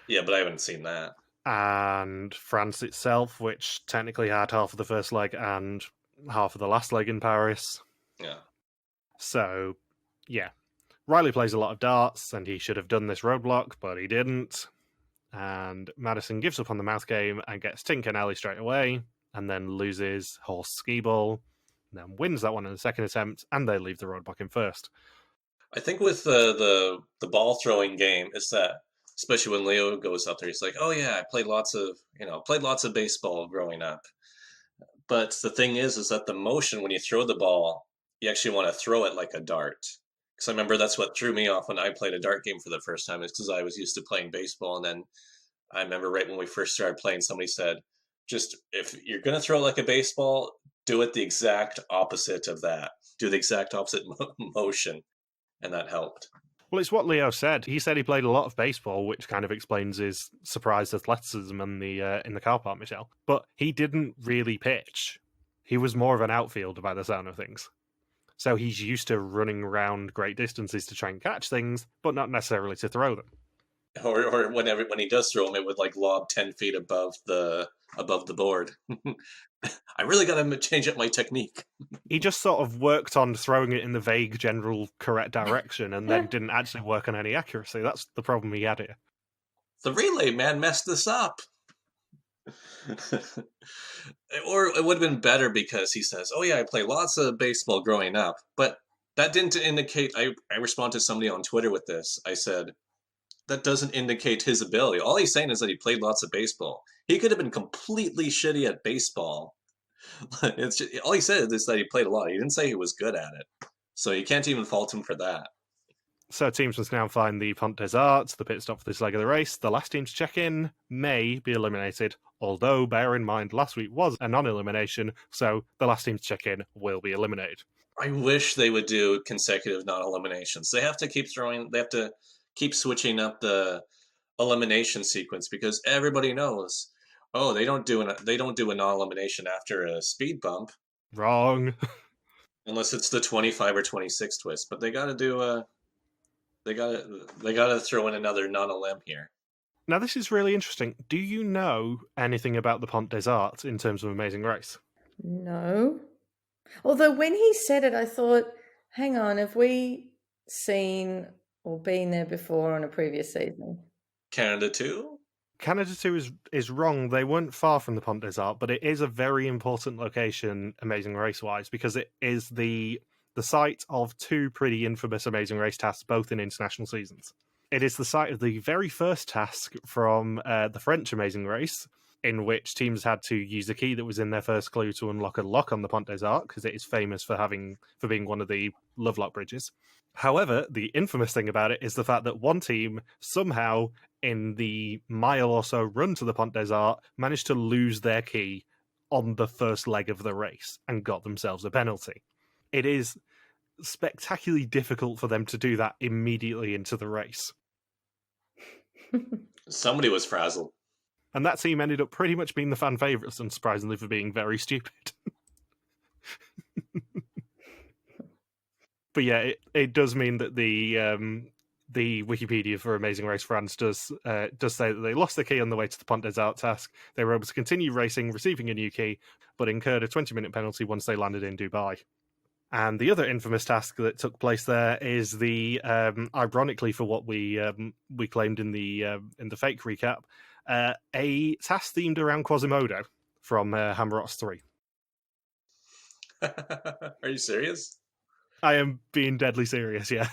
Yeah, but I haven't seen that. And France itself, which technically had half of the first leg and half of the last leg in Paris. Yeah. So, yeah. Riley plays a lot of darts, and he should have done this roadblock, but he didn't. And Maddison gives up on the mouth game and gets Tin Can Alley straight away, and then loses horse skee ball, and then wins that one in the second attempt, and they leave the roadblock in first. I think with the ball throwing game is that, especially when Leo goes up there, he's like, "Oh yeah, I played lots of baseball growing up." But the thing is that the motion when you throw the ball, you actually want to throw it like a dart. Because I remember that's what threw me off when I played a dart game for the first time, is because I was used to playing baseball, and then I remember right when we first started playing, somebody said, "Just if you're gonna throw it like a baseball, do it the exact opposite of that. Do the exact opposite motion," and that helped. Well, it's what Leo said. He said he played a lot of baseball, which kind of explains his surprised athleticism in the car park, Michelle. But he didn't really pitch. He was more of an outfielder by the sound of things. So he's used to running around great distances to try and catch things, but not necessarily to throw them. Or when he does throw them, it would like lob 10 feet above the board. I really got to change up my technique. He just sort of worked on throwing it in the vague, general, correct direction, and then didn't actually work on any accuracy. That's the problem he had here. The relay man messed this up. Or it would have been better because he says, "Oh yeah, I played lots of baseball growing up," but that didn't indicate. I responded to somebody on Twitter with this. I said, that doesn't indicate his ability. All he's saying is that he played lots of baseball. He could have been completely shitty at baseball. It's just, all he said is that he played a lot. He didn't say he was good at it. So you can't even fault him for that. So teams must now find the Pont des Arts, the pit stop for this leg of the race. The last team to check in may be eliminated, although bear in mind last week was a non-elimination, so the last team to check in will be eliminated. I wish they would do consecutive non-eliminations. They have to keep switching up the elimination sequence, because everybody knows, oh, they don't do a non-elimination after a speed bump. Wrong. Unless it's the 25 or 26 twist, but they got to throw in another non-elim here. Now this is really interesting. Do you know anything about the Pont des Arts in terms of Amazing Race? No. Although when he said it, I thought, hang on, have we seen or been there before on a previous season? Canada 2? Canada 2 is wrong. They weren't far from the Pont des Arts, but it is a very important location, Amazing Race-wise, because it is the site of two pretty infamous Amazing Race tasks, both in international seasons. It is the site of the very first task from the French Amazing Race, in which teams had to use the key that was in their first clue to unlock a lock on the Pont des Arts, because it is famous for being one of the Lovelock bridges. However, the infamous thing about it is the fact that one team somehow, in the mile or so run to the Pont des Arts, managed to lose their key on the first leg of the race and got themselves a penalty. It is spectacularly difficult for them to do that immediately into the race. Somebody was frazzled. And that team ended up pretty much being the fan favourites, unsurprisingly, for being very stupid. But yeah, it does mean that the Wikipedia for Amazing Race France does say that they lost the key on the way to the Pont des Arts task. They were able to continue racing, receiving a new key, but incurred a 20-minute penalty once they landed in Dubai. And the other infamous task that took place there is the ironically for what we claimed in the fake recap, a task themed around Quasimodo from Hammerots 3. Are you serious? I am being deadly serious, yeah.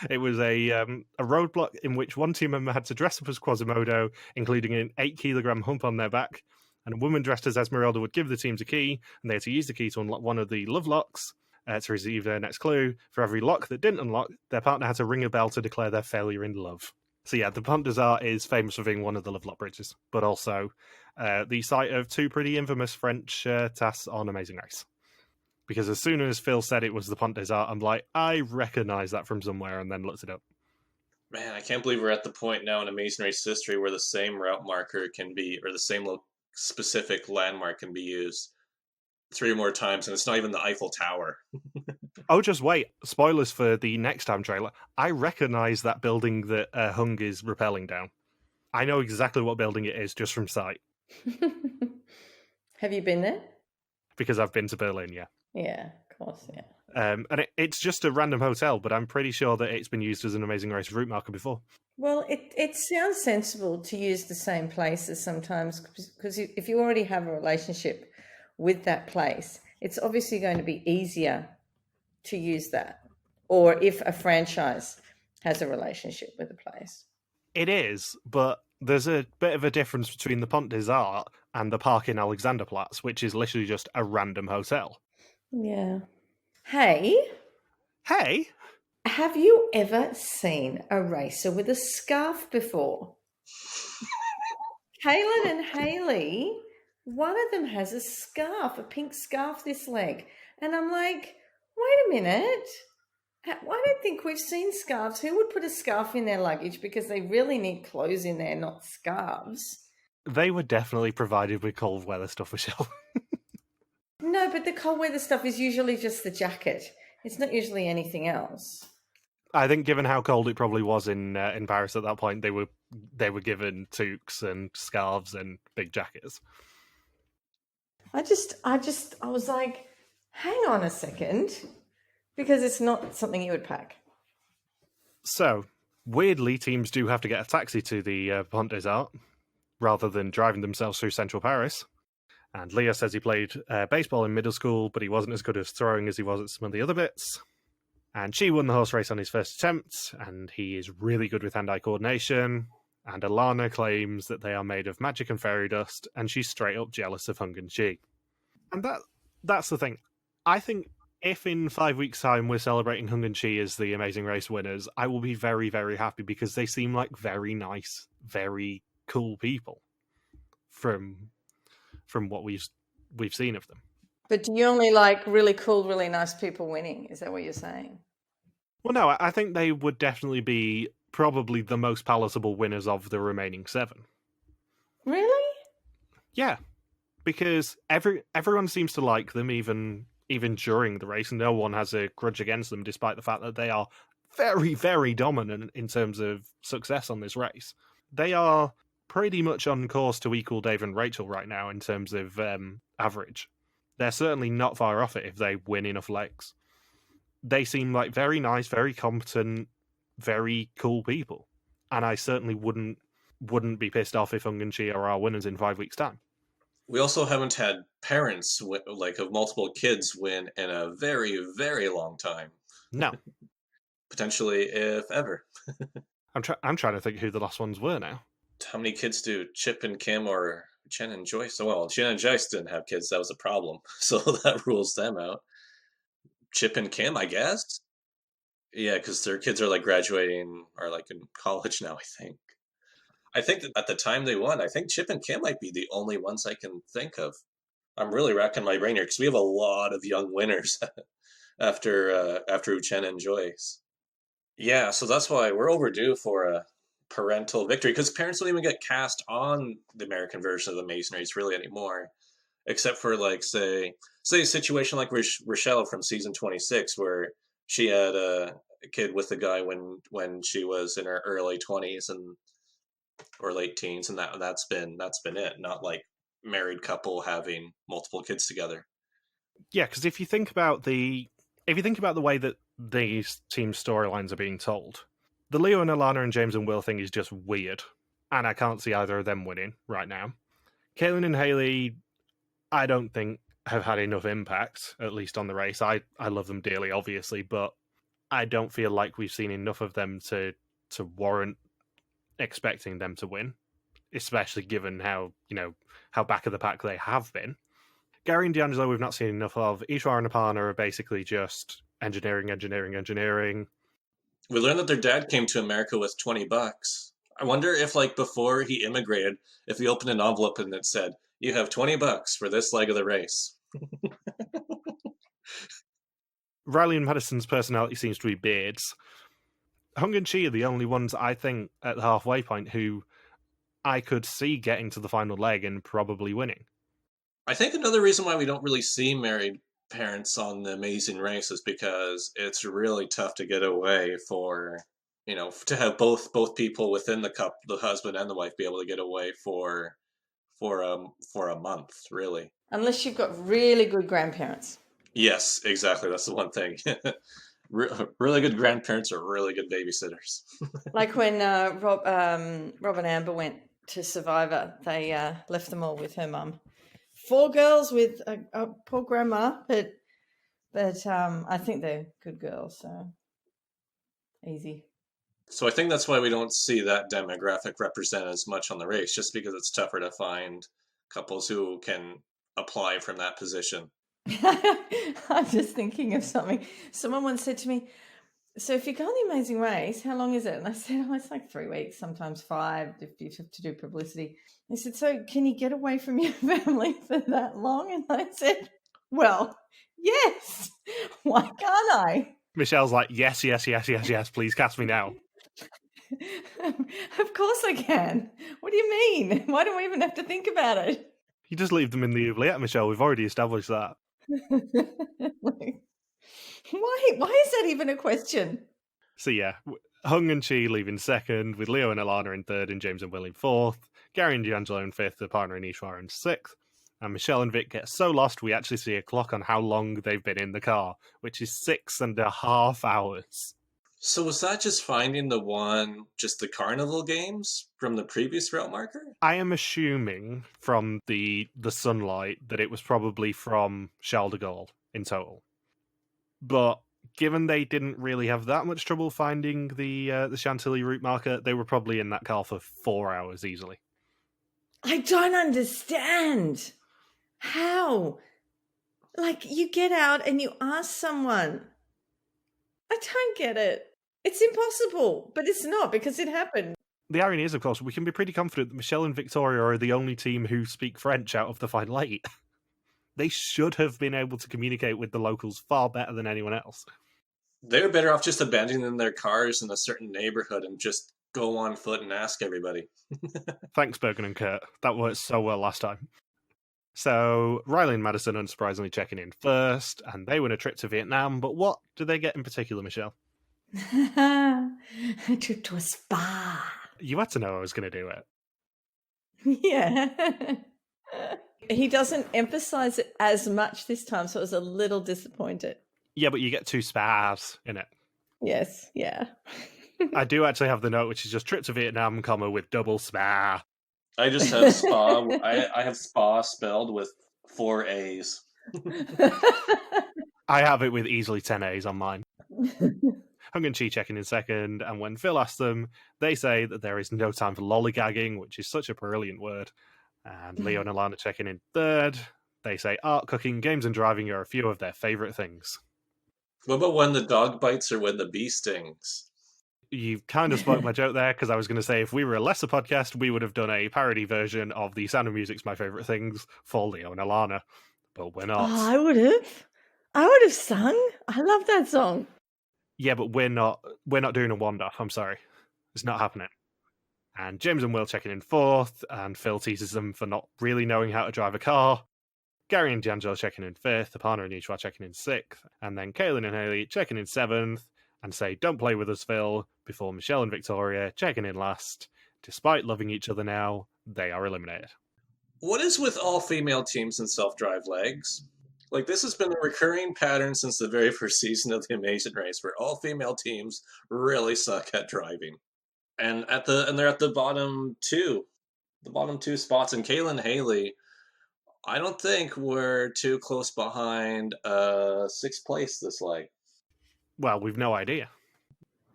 It was a roadblock in which one team member had to dress up as Quasimodo, including an 8-kilogram hump on their back, and a woman dressed as Esmeralda would give the teams a key, and they had to use the key to unlock one of the love locks to receive their next clue. For every lock that didn't unlock, their partner had to ring a bell to declare their failure in love. So yeah, the Pont des Arts is famous for being one of the love lock bridges, but also the site of two pretty infamous French tasks on Amazing Race. Because as soon as Phil said it was the Pont des Arts, I'm like, I recognise that from somewhere, and then looked it up. Man, I can't believe we're at the point now in Amazing Race history where the same route marker can be, or the same specific landmark can be used 3 more times, and it's not even the Eiffel Tower. Oh, just wait. Spoilers for the next time trailer. I recognise that building that Hung is rappelling down. I know exactly what building it is just from sight. Have you been there? Because I've been to Berlin, yeah. Yeah, of course, yeah. And it's just a random hotel, but I'm pretty sure that it's been used as an Amazing Race route marker before. Well, it sounds sensible to use the same places sometimes, because if you already have a relationship with that place, it's obviously going to be easier to use that. Or if a franchise has a relationship with a place. It is, but there's a bit of a difference between the Pont des Arts and the park in Alexanderplatz, which is literally just a random hotel. Yeah. Hey, have you ever seen a racer with a scarf before? Kaylin and Haley, one of them has a scarf, a pink scarf this leg. And I'm like, wait a minute. I don't think we've seen scarves. Who would put a scarf in their luggage because they really need clothes in there, not scarves? They were definitely provided with cold weather stuff, Michelle. No, but the cold weather stuff is usually just the jacket. It's not usually anything else. I think, given how cold it probably was in Paris at that point, they were given toques and scarves and big jackets. I was like, hang on a second, because it's not something you would pack. So, weirdly, teams do have to get a taxi to the Pont des Arts rather than driving themselves through central Paris. And Leo says he played baseball in middle school, but he wasn't as good at throwing as he was at some of the other bits. And she won the horse race on his first attempt, and he is really good with hand-eye coordination. And Alana claims that they are made of magic and fairy dust, and she's straight up jealous of Hung and Chi. And that's the thing. I think if in 5 weeks' time we're celebrating Hung and Chi as the Amazing Race winners, I will be very, very happy, because they seem like very nice, very cool people from what we've seen of them. But do you only like really cool, really nice people winning? Is that what you're saying? Well, no, I think they would definitely be probably the most palatable winners of the remaining 7. Really? Yeah, because everyone seems to like them, even during the race, and no one has a grudge against them, despite the fact that they are very, very dominant in terms of success on this race. They are pretty much on course to equal Dave and Rachel right now in terms of average. They're certainly not far off it if they win enough legs. They seem like very nice, very competent, very cool people. And I certainly wouldn't be pissed off if Hung and Chi are our winners in 5 weeks' time. We also haven't had parents of multiple kids win in a very, very long time. No. Potentially, if ever. I'm trying to think who the last ones were now. How many kids do Chip and Kim or Chen and Joyce? Well, Chen and Joyce didn't have kids. That was a problem. So that rules them out. Chip and Kim, I guess? Yeah, because their kids are graduating or in college now, I think. I think that at the time they won, I think Chip and Kim might be the only ones I can think of. I'm really racking my brain here because we have a lot of young winners after Chen and Joyce. Yeah, so that's why we're overdue for a parental victory, because parents don't even get cast on the American version of the Amazing Race really anymore, except for say a situation like Rochelle from season 26, where she had a kid with a guy when she was in her early 20s or late teens, and that's been it. Not married couple having multiple kids together. Yeah, because if you think about the way that these team storylines are being told, the Leo and Alana and James and Will thing is just weird, and I can't see either of them winning right now. Kaylin and Haley, I don't think have had enough impact, at least on the race. I love them dearly, obviously, but I don't feel like we've seen enough of them to warrant expecting them to win especially given how, how back of the pack they have been. Gary and D'Angelo we've not seen enough of. Ishwar and Aparna are basically just engineering. We learned that their dad came to America with $20. I wonder if, like, before he immigrated, if he opened an envelope and it said, "You have $20 for this leg of the race." Riley and Maddison's personality seems to be beards. Hung and Chi are the only ones, I think, at the halfway point who I could see getting to the final leg and probably winning. I think another reason why we don't really see married parents on The Amazing Race is because it's really tough to get away for, to have both people within the couple, the husband and the wife, be able to get away for a month, really. Unless you've got really good grandparents. Yes, exactly. That's the one thing. Really good grandparents are really good babysitters. Like when Rob and Amber went to Survivor, they left them all with her mum. 4 girls with a poor grandma, but I think they're good girls, so easy. So I think that's why we don't see that demographic represented as much on the race, just because it's tougher to find couples who can apply from that position. I'm just thinking of something. Someone once said to me, "So if you go on The Amazing Race, how long is it?" And I said, "Oh, it's like 3 weeks, sometimes 5 if you have to do publicity." They said, "So can you get away from your family for that long?" And I said, "Well, yes. Why can't I?" Michelle's like, yes, please cast me now. Of course I can. What do you mean? Why do we even have to think about it? You just leave them in the oubliette, Michelle. We've already established that. Why is that even a question? So yeah, Hung and Chi leaving second, with Leo and Alana in third and James and Will in fourth, Gary and D'Angelo in fifth, the partner and Ishwar in sixth, and Michelle and Vic get so lost we actually see a clock on how long they've been in the car, which is 6.5 hours. So was that just finding the carnival games from the previous route marker? I am assuming from the sunlight that it was probably from Charles de Gaulle in total. But given they didn't really have that much trouble finding the Chantilly route marker, they were probably in that car for 4 hours easily. I don't understand. How? Like, you get out and you ask someone. I don't get it. It's impossible, but it's not because it happened. The irony is, of course, we can be pretty confident that Michelle and Victoria are the only team who speak French out of the final 8. They should have been able to communicate with the locals far better than anyone else. They're better off just abandoning their cars in a certain neighborhood and just go on foot and ask everybody. Thanks, Bergen and Kurt. That worked so well last time. So, Riley and Maddison unsurprisingly checking in first, and they win a trip to Vietnam, but what do they get in particular, Michelle? A trip to a spa. You had to know I was going to do it. Yeah. He doesn't emphasize it as much this time, so I was a little disappointed. Yeah, but you get 2 spas in it. Yes, yeah. I do actually have the note, which is just trip to Vietnam, with double spa. I just have spa. I have spa spelled with 4 A's. I have it with easily 10 A's on mine. Hung and Chi checking in second, and when Phil asks them, they say that there is no time for lollygagging, which is such a brilliant word. And Leo and Alana checking in third. They say art, cooking, games and driving are a few of their favourite things. What about when the dog bites or when the bee stings? You kind of spoke my joke there, because I was going to say if we were a lesser podcast, we would have done a parody version of the Sound of Music's My Favourite Things for Leo and Alana. But we're not. Oh, I would have sung. I love that song. Yeah, but we're not doing a wand-off. I'm sorry. It's not happening. And James and Will checking in fourth, and Phil teases them for not really knowing how to drive a car. Gary and D'Angelo checking in fifth, Aparna and Ishwar checking in sixth, and then Kaylin and Haley checking in seventh, and say, "Don't play with us, Phil," before Michelle and Victoria checking in last. Despite loving each other now, they are eliminated. What is with all female teams in self-drive legs? Like, this has been a recurring pattern since the very first season of The Amazing Race, where all female teams really suck at driving. And they're at the bottom two spots. And Kaylin Haley, I don't think we're too close behind 6th place this leg. Well, we've no idea.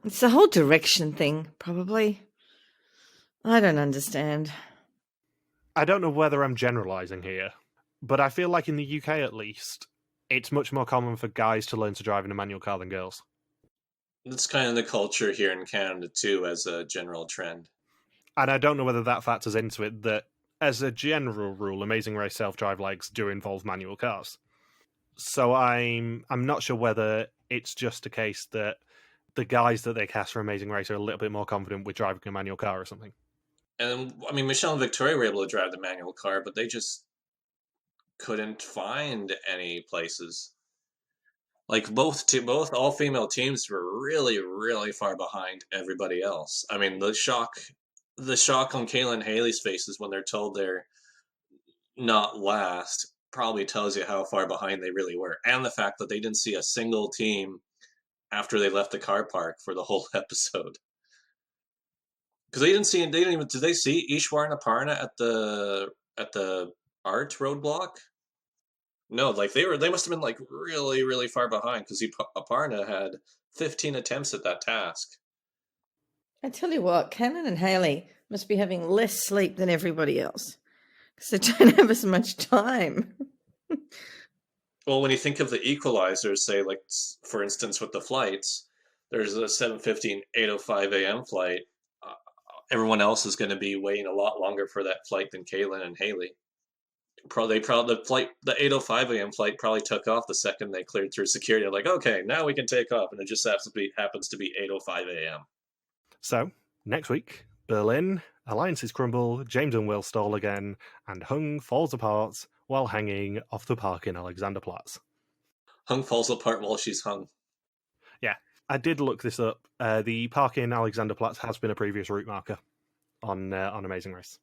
It's the whole direction thing, probably. I don't understand. I don't know whether I'm generalizing here, but I feel like in the UK at least, it's much more common for guys to learn to drive in a manual car than girls. It's kind of the culture here in Canada too, as a general trend. And I don't know whether that factors into it that, as a general rule, Amazing Race self-drive legs do involve manual cars. So I'm not sure whether it's just a case that the guys that they cast for Amazing Race are a little bit more confident with driving a manual car or something. And I mean, Michelle and Victoria were able to drive the manual car, but they just couldn't find any places. Like both all female teams were really, really far behind everybody else. I mean, the shock on Kayla and Haley's faces when they're told they're not last probably tells you how far behind they really were, and the fact that they didn't see a single team after they left the car park for the whole episode. Because they didn't even, did they see Ishwar and Aparna at the art roadblock? No, like they must have been like really, really far behind because Aparna had 15 attempts at that task. I tell you what, Cameron and Haley must be having less sleep than everybody else because they don't have as much time. Well, when you think of the equalizers, say like for instance with the flights, there's a 7:15, 8:05 a.m. flight. Everyone else is going to be waiting a lot longer for that flight than Kaylin and Haley. The 8:05 a.m. flight probably took off the second they cleared through security. They're like, okay, now we can take off, and it just happens to be 8:05 a.m. So next week, Berlin, alliances crumble, James and Will stall again, and Hung falls apart while hanging off the park in Alexanderplatz. Hung falls apart while she's hung. Yeah, I did look this up. The park in Alexanderplatz has been a previous route marker on Amazing Race,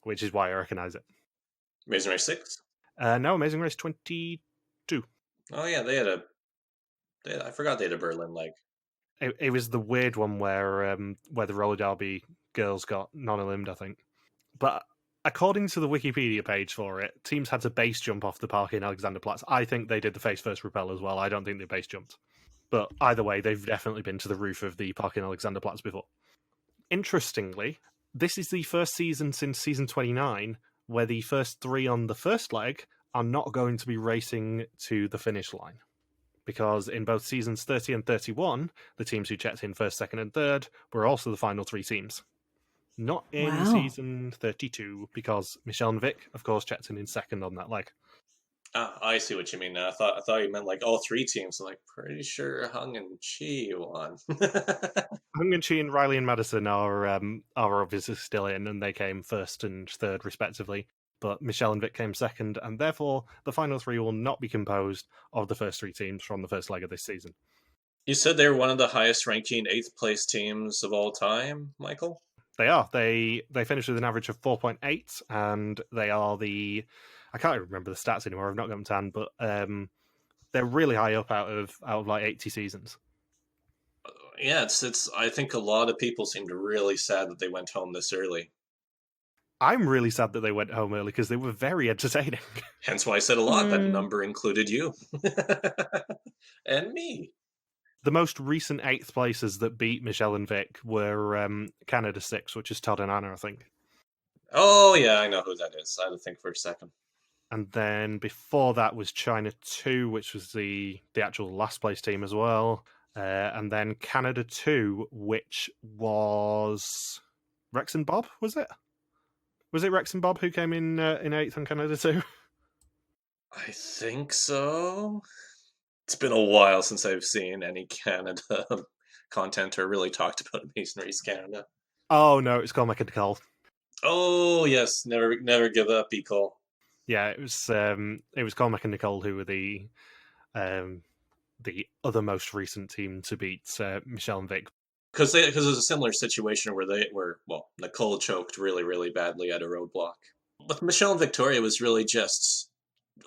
which is why I recognise it. Amazing Race 6? No, Amazing Race 22. Oh yeah, I forgot they had a Berlin leg. It was the weird one where the roller derby girls got non-eliminated, I think. But according to the Wikipedia page for it, teams had to base jump off the park in Alexanderplatz. I think they did the face-first rappel as well. I don't think they base jumped. But either way, they've definitely been to the roof of the park in Alexanderplatz before. Interestingly, this is the first season since season 29 where the first three on the first leg are not going to be racing to the finish line. Because in both seasons 30 and 31, the teams who checked in first, second, and third were also the final three teams. Not in season 32, because Michelle and Vic, of course, checked in second on that leg. Ah, I see what you mean now. I thought you meant like all three teams. I'm like, pretty sure Hung and Chi won. Hung and Chi and Riley and Maddison are obviously still in, and they came first and third, respectively. But Michelle and Vic came second, and therefore the final three will not be composed of the first three teams from the first leg of this season. You said they were one of the highest ranking 8th place teams of all time, Michael? They are. They finished with an average of 4.8, and they are I can't remember the stats anymore. I've not got them to hand, but they're really high up out of like 80 seasons. Yeah, it's. I think a lot of people seemed really sad that they went home this early. I'm really sad that they went home early because they were very entertaining. Hence why I said a lot. That number included you. And me. The most recent 8th places that beat Michelle and Vic were Canada 6, which is Todd and Anna, I think. Oh, yeah, I know who that is. I had to think for a second. And then before that was China 2, which was the actual last place team as well. And then Canada 2, which was Rex and Bob, was it? Was it Rex and Bob who came in 8th on Canada 2? I think so. It's been a while since I've seen any Canada content or really talked about Amazing Race Canada. Oh no, it's Cormac and Nicole. Oh yes, never give up, Nicole. Yeah, it was Cormac and Nicole who were the other most recent team to beat Michelle and Vic. Because it was a similar situation where Nicole choked really, really badly at a roadblock. But Michelle and Victoria was really just,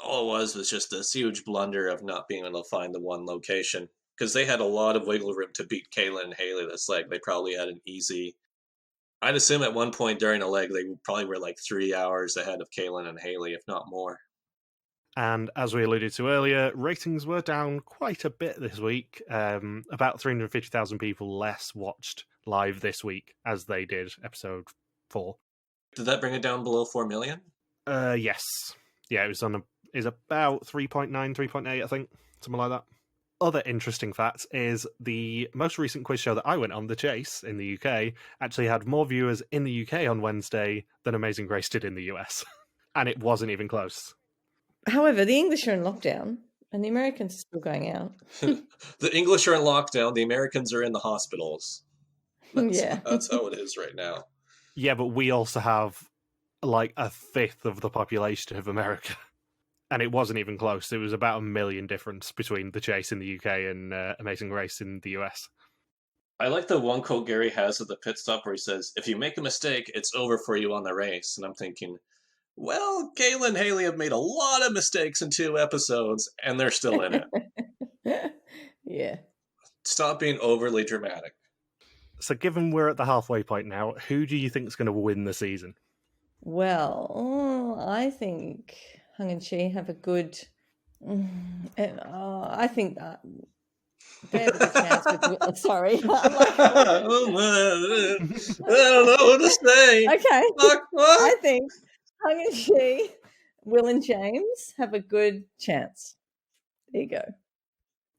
all it was just this huge blunder of not being able to find the one location. Because they had a lot of wiggle room to beat Kayla and Haley this leg. They probably had an easy... I'd assume at one point during a leg, they probably were like 3 hours ahead of Kayla and Haley, if not more. And as we alluded to earlier, ratings were down quite a bit this week. About 350,000 people less watched live this week as they did episode 4. Did that bring it down below 4 million? Yes. Yeah, it was is about 3.9, 3.8, I think. Something like that. Other interesting fact is the most recent quiz show that I went on, The Chase, in the UK, actually had more viewers in the UK on Wednesday than Amazing Grace did in the US. And it wasn't even close. However, the English are in lockdown and the Americans are still going out. The English are in lockdown. The Americans are in the hospitals. Yeah. That's how it is right now. Yeah, but we also have like a fifth of the population of America. And it wasn't even close. It was about 1 million difference between The Chase in the UK and Amazing Grace in the US. I like the one quote Gary has at the pit stop where he says, if you make a mistake, it's over for you on the race. And I'm thinking, well, Galen and Haley have made a lot of mistakes in 2 episodes, and they're still in it. Yeah. Stop being overly dramatic. So given we're at the halfway point now, who do you think is going to win the season? Well, I think Hung and Chi have a good... I think they have a good chance with... Sorry. I'm like... I don't know what to say. Okay. Fuck, what? I think Hung and Chi, Will and James have a good chance. There you go.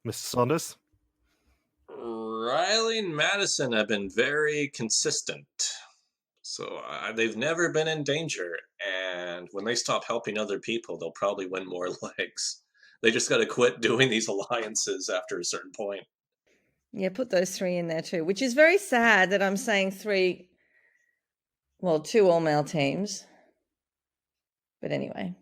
Mr. Saunders? Riley and Maddison have been very consistent. So they've never been in danger. And when they stop helping other people, they'll probably win more legs. They just got to quit doing these alliances after a certain point. Yeah, put those 3 in there too, which is very sad that I'm saying 3, well, 2 all-male teams. But anyway.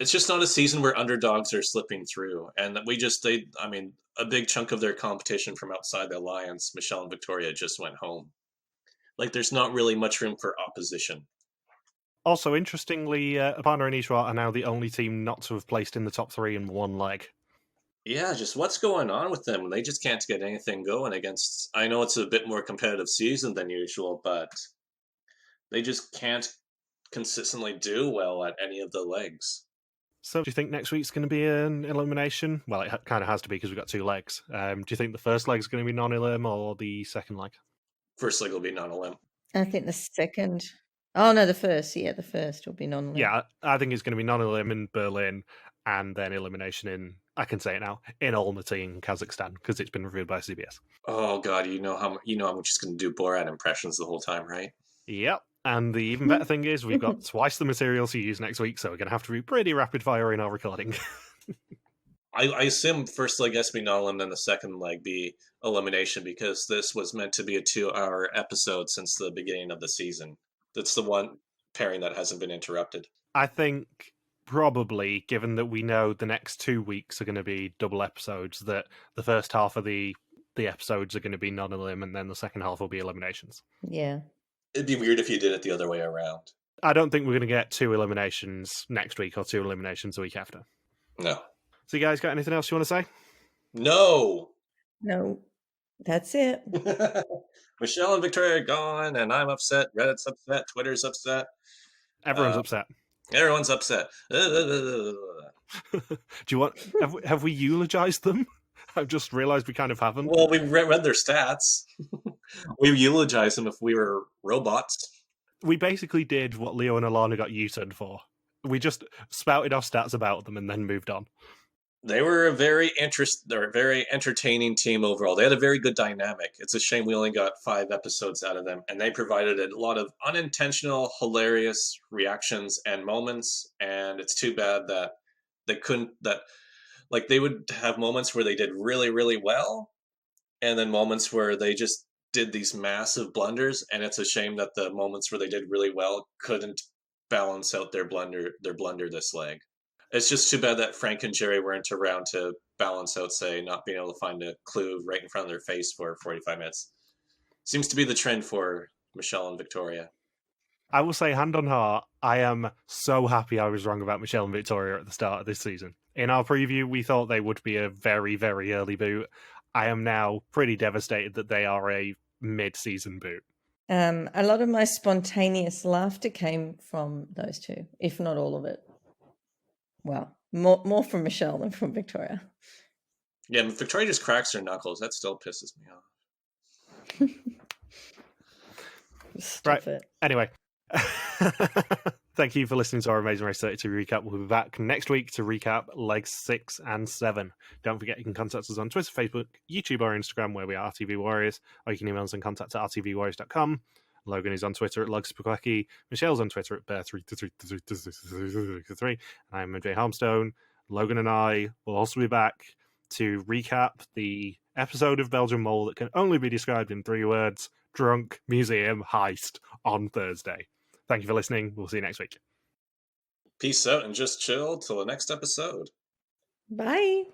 It's just not a season where underdogs are slipping through. And a big chunk of their competition from outside the alliance, Michelle and Victoria, just went home. Like, there's not really much room for opposition. Also, interestingly, Aparna and Ishwar are now the only team not to have placed in the top 3 in 1 leg. Yeah, just what's going on with them? They just can't get anything going against... I know it's a bit more competitive season than usual, but they just can't consistently do well at any of the legs. So do you think next week's going to be an elimination? Well, it kind of has to be because we've got 2 legs. Do you think the first leg's going to be non-elim or the second leg? First leg will be non-elim. I think the second... Oh, no, the first. Yeah, the first will be non-elim. Yeah, I think it's going to be non-elim in Berlin and then elimination in, I can say it now, in Almaty in Kazakhstan because it's been reviewed by CBS. Oh, God, you know how I'm just going to do Borat impressions the whole time, right? Yep. And the even better thing is we've got twice the material to use next week, so we're going to have to be pretty rapid fire in our recording. I assume first leg has to be non-elim, then the second leg be elimination, because this was meant to be a 2-hour episode since the beginning of the season. That's the one pairing that hasn't been interrupted. I think probably, given that we know the next 2 weeks are going to be double episodes, that the first half of the episodes are going to be non-elim, and then the second half will be eliminations. Yeah. It'd be weird if you did it the other way around. I don't think we're going to get 2 eliminations next week or 2 eliminations the week after. No. So you guys got anything else you want to say? No! No. That's it. Michelle and Victoria are gone, and I'm upset. Reddit's upset. Twitter's upset. Everyone's upset. Everyone's upset. Do you want? Have we eulogized them? I've just realised we kind of haven't. Well, we read their stats. We eulogize them if we were robots. We basically did what Leo and Alana got U-turned for. We just spouted our stats about them and then moved on. They were a very entertaining team overall. They had a very good dynamic. It's a shame we only got 5 episodes out of them, and they provided a lot of unintentional, hilarious reactions and moments. And it's too bad that they couldn't. Like, they would have moments where they did really, really well, and then moments where they just did these massive blunders. And it's a shame that the moments where they did really well couldn't balance out their blunder this leg. It's just too bad that Frank and Jerry weren't around to balance out, say, not being able to find a clue right in front of their face for 45 minutes. Seems to be the trend for Michelle and Victoria. I will say, hand on heart, I am so happy I was wrong about Michelle and Victoria at the start of this season. In our preview, we thought they would be a very, very early boot. I am now pretty devastated that they are a mid-season boot. A lot of my spontaneous laughter came from those 2, if not all of it. Well, more from Michelle than from Victoria. Yeah, Victoria just cracks her knuckles. That still pisses me off. Stop it. Anyway, Thank you for listening to our Amazing Race 32 recap. We'll be back next week to recap legs 6 and 7. Don't forget you can contact us on Twitter, Facebook, YouTube, or Instagram, where we are RTV Warriors, or you can email us and contact at rtvwarriors.com. Logan is on Twitter at Lugspagwacky. Michelle's on Twitter at Bear333, and I'm Jay Harmstone. Logan and I will also be back to recap the episode of Belgian Mole that can only be described in 3 words: drunk museum heist, on Thursday. Thank you for listening. We'll see you next week. Peace out and just chill till the next episode. Bye.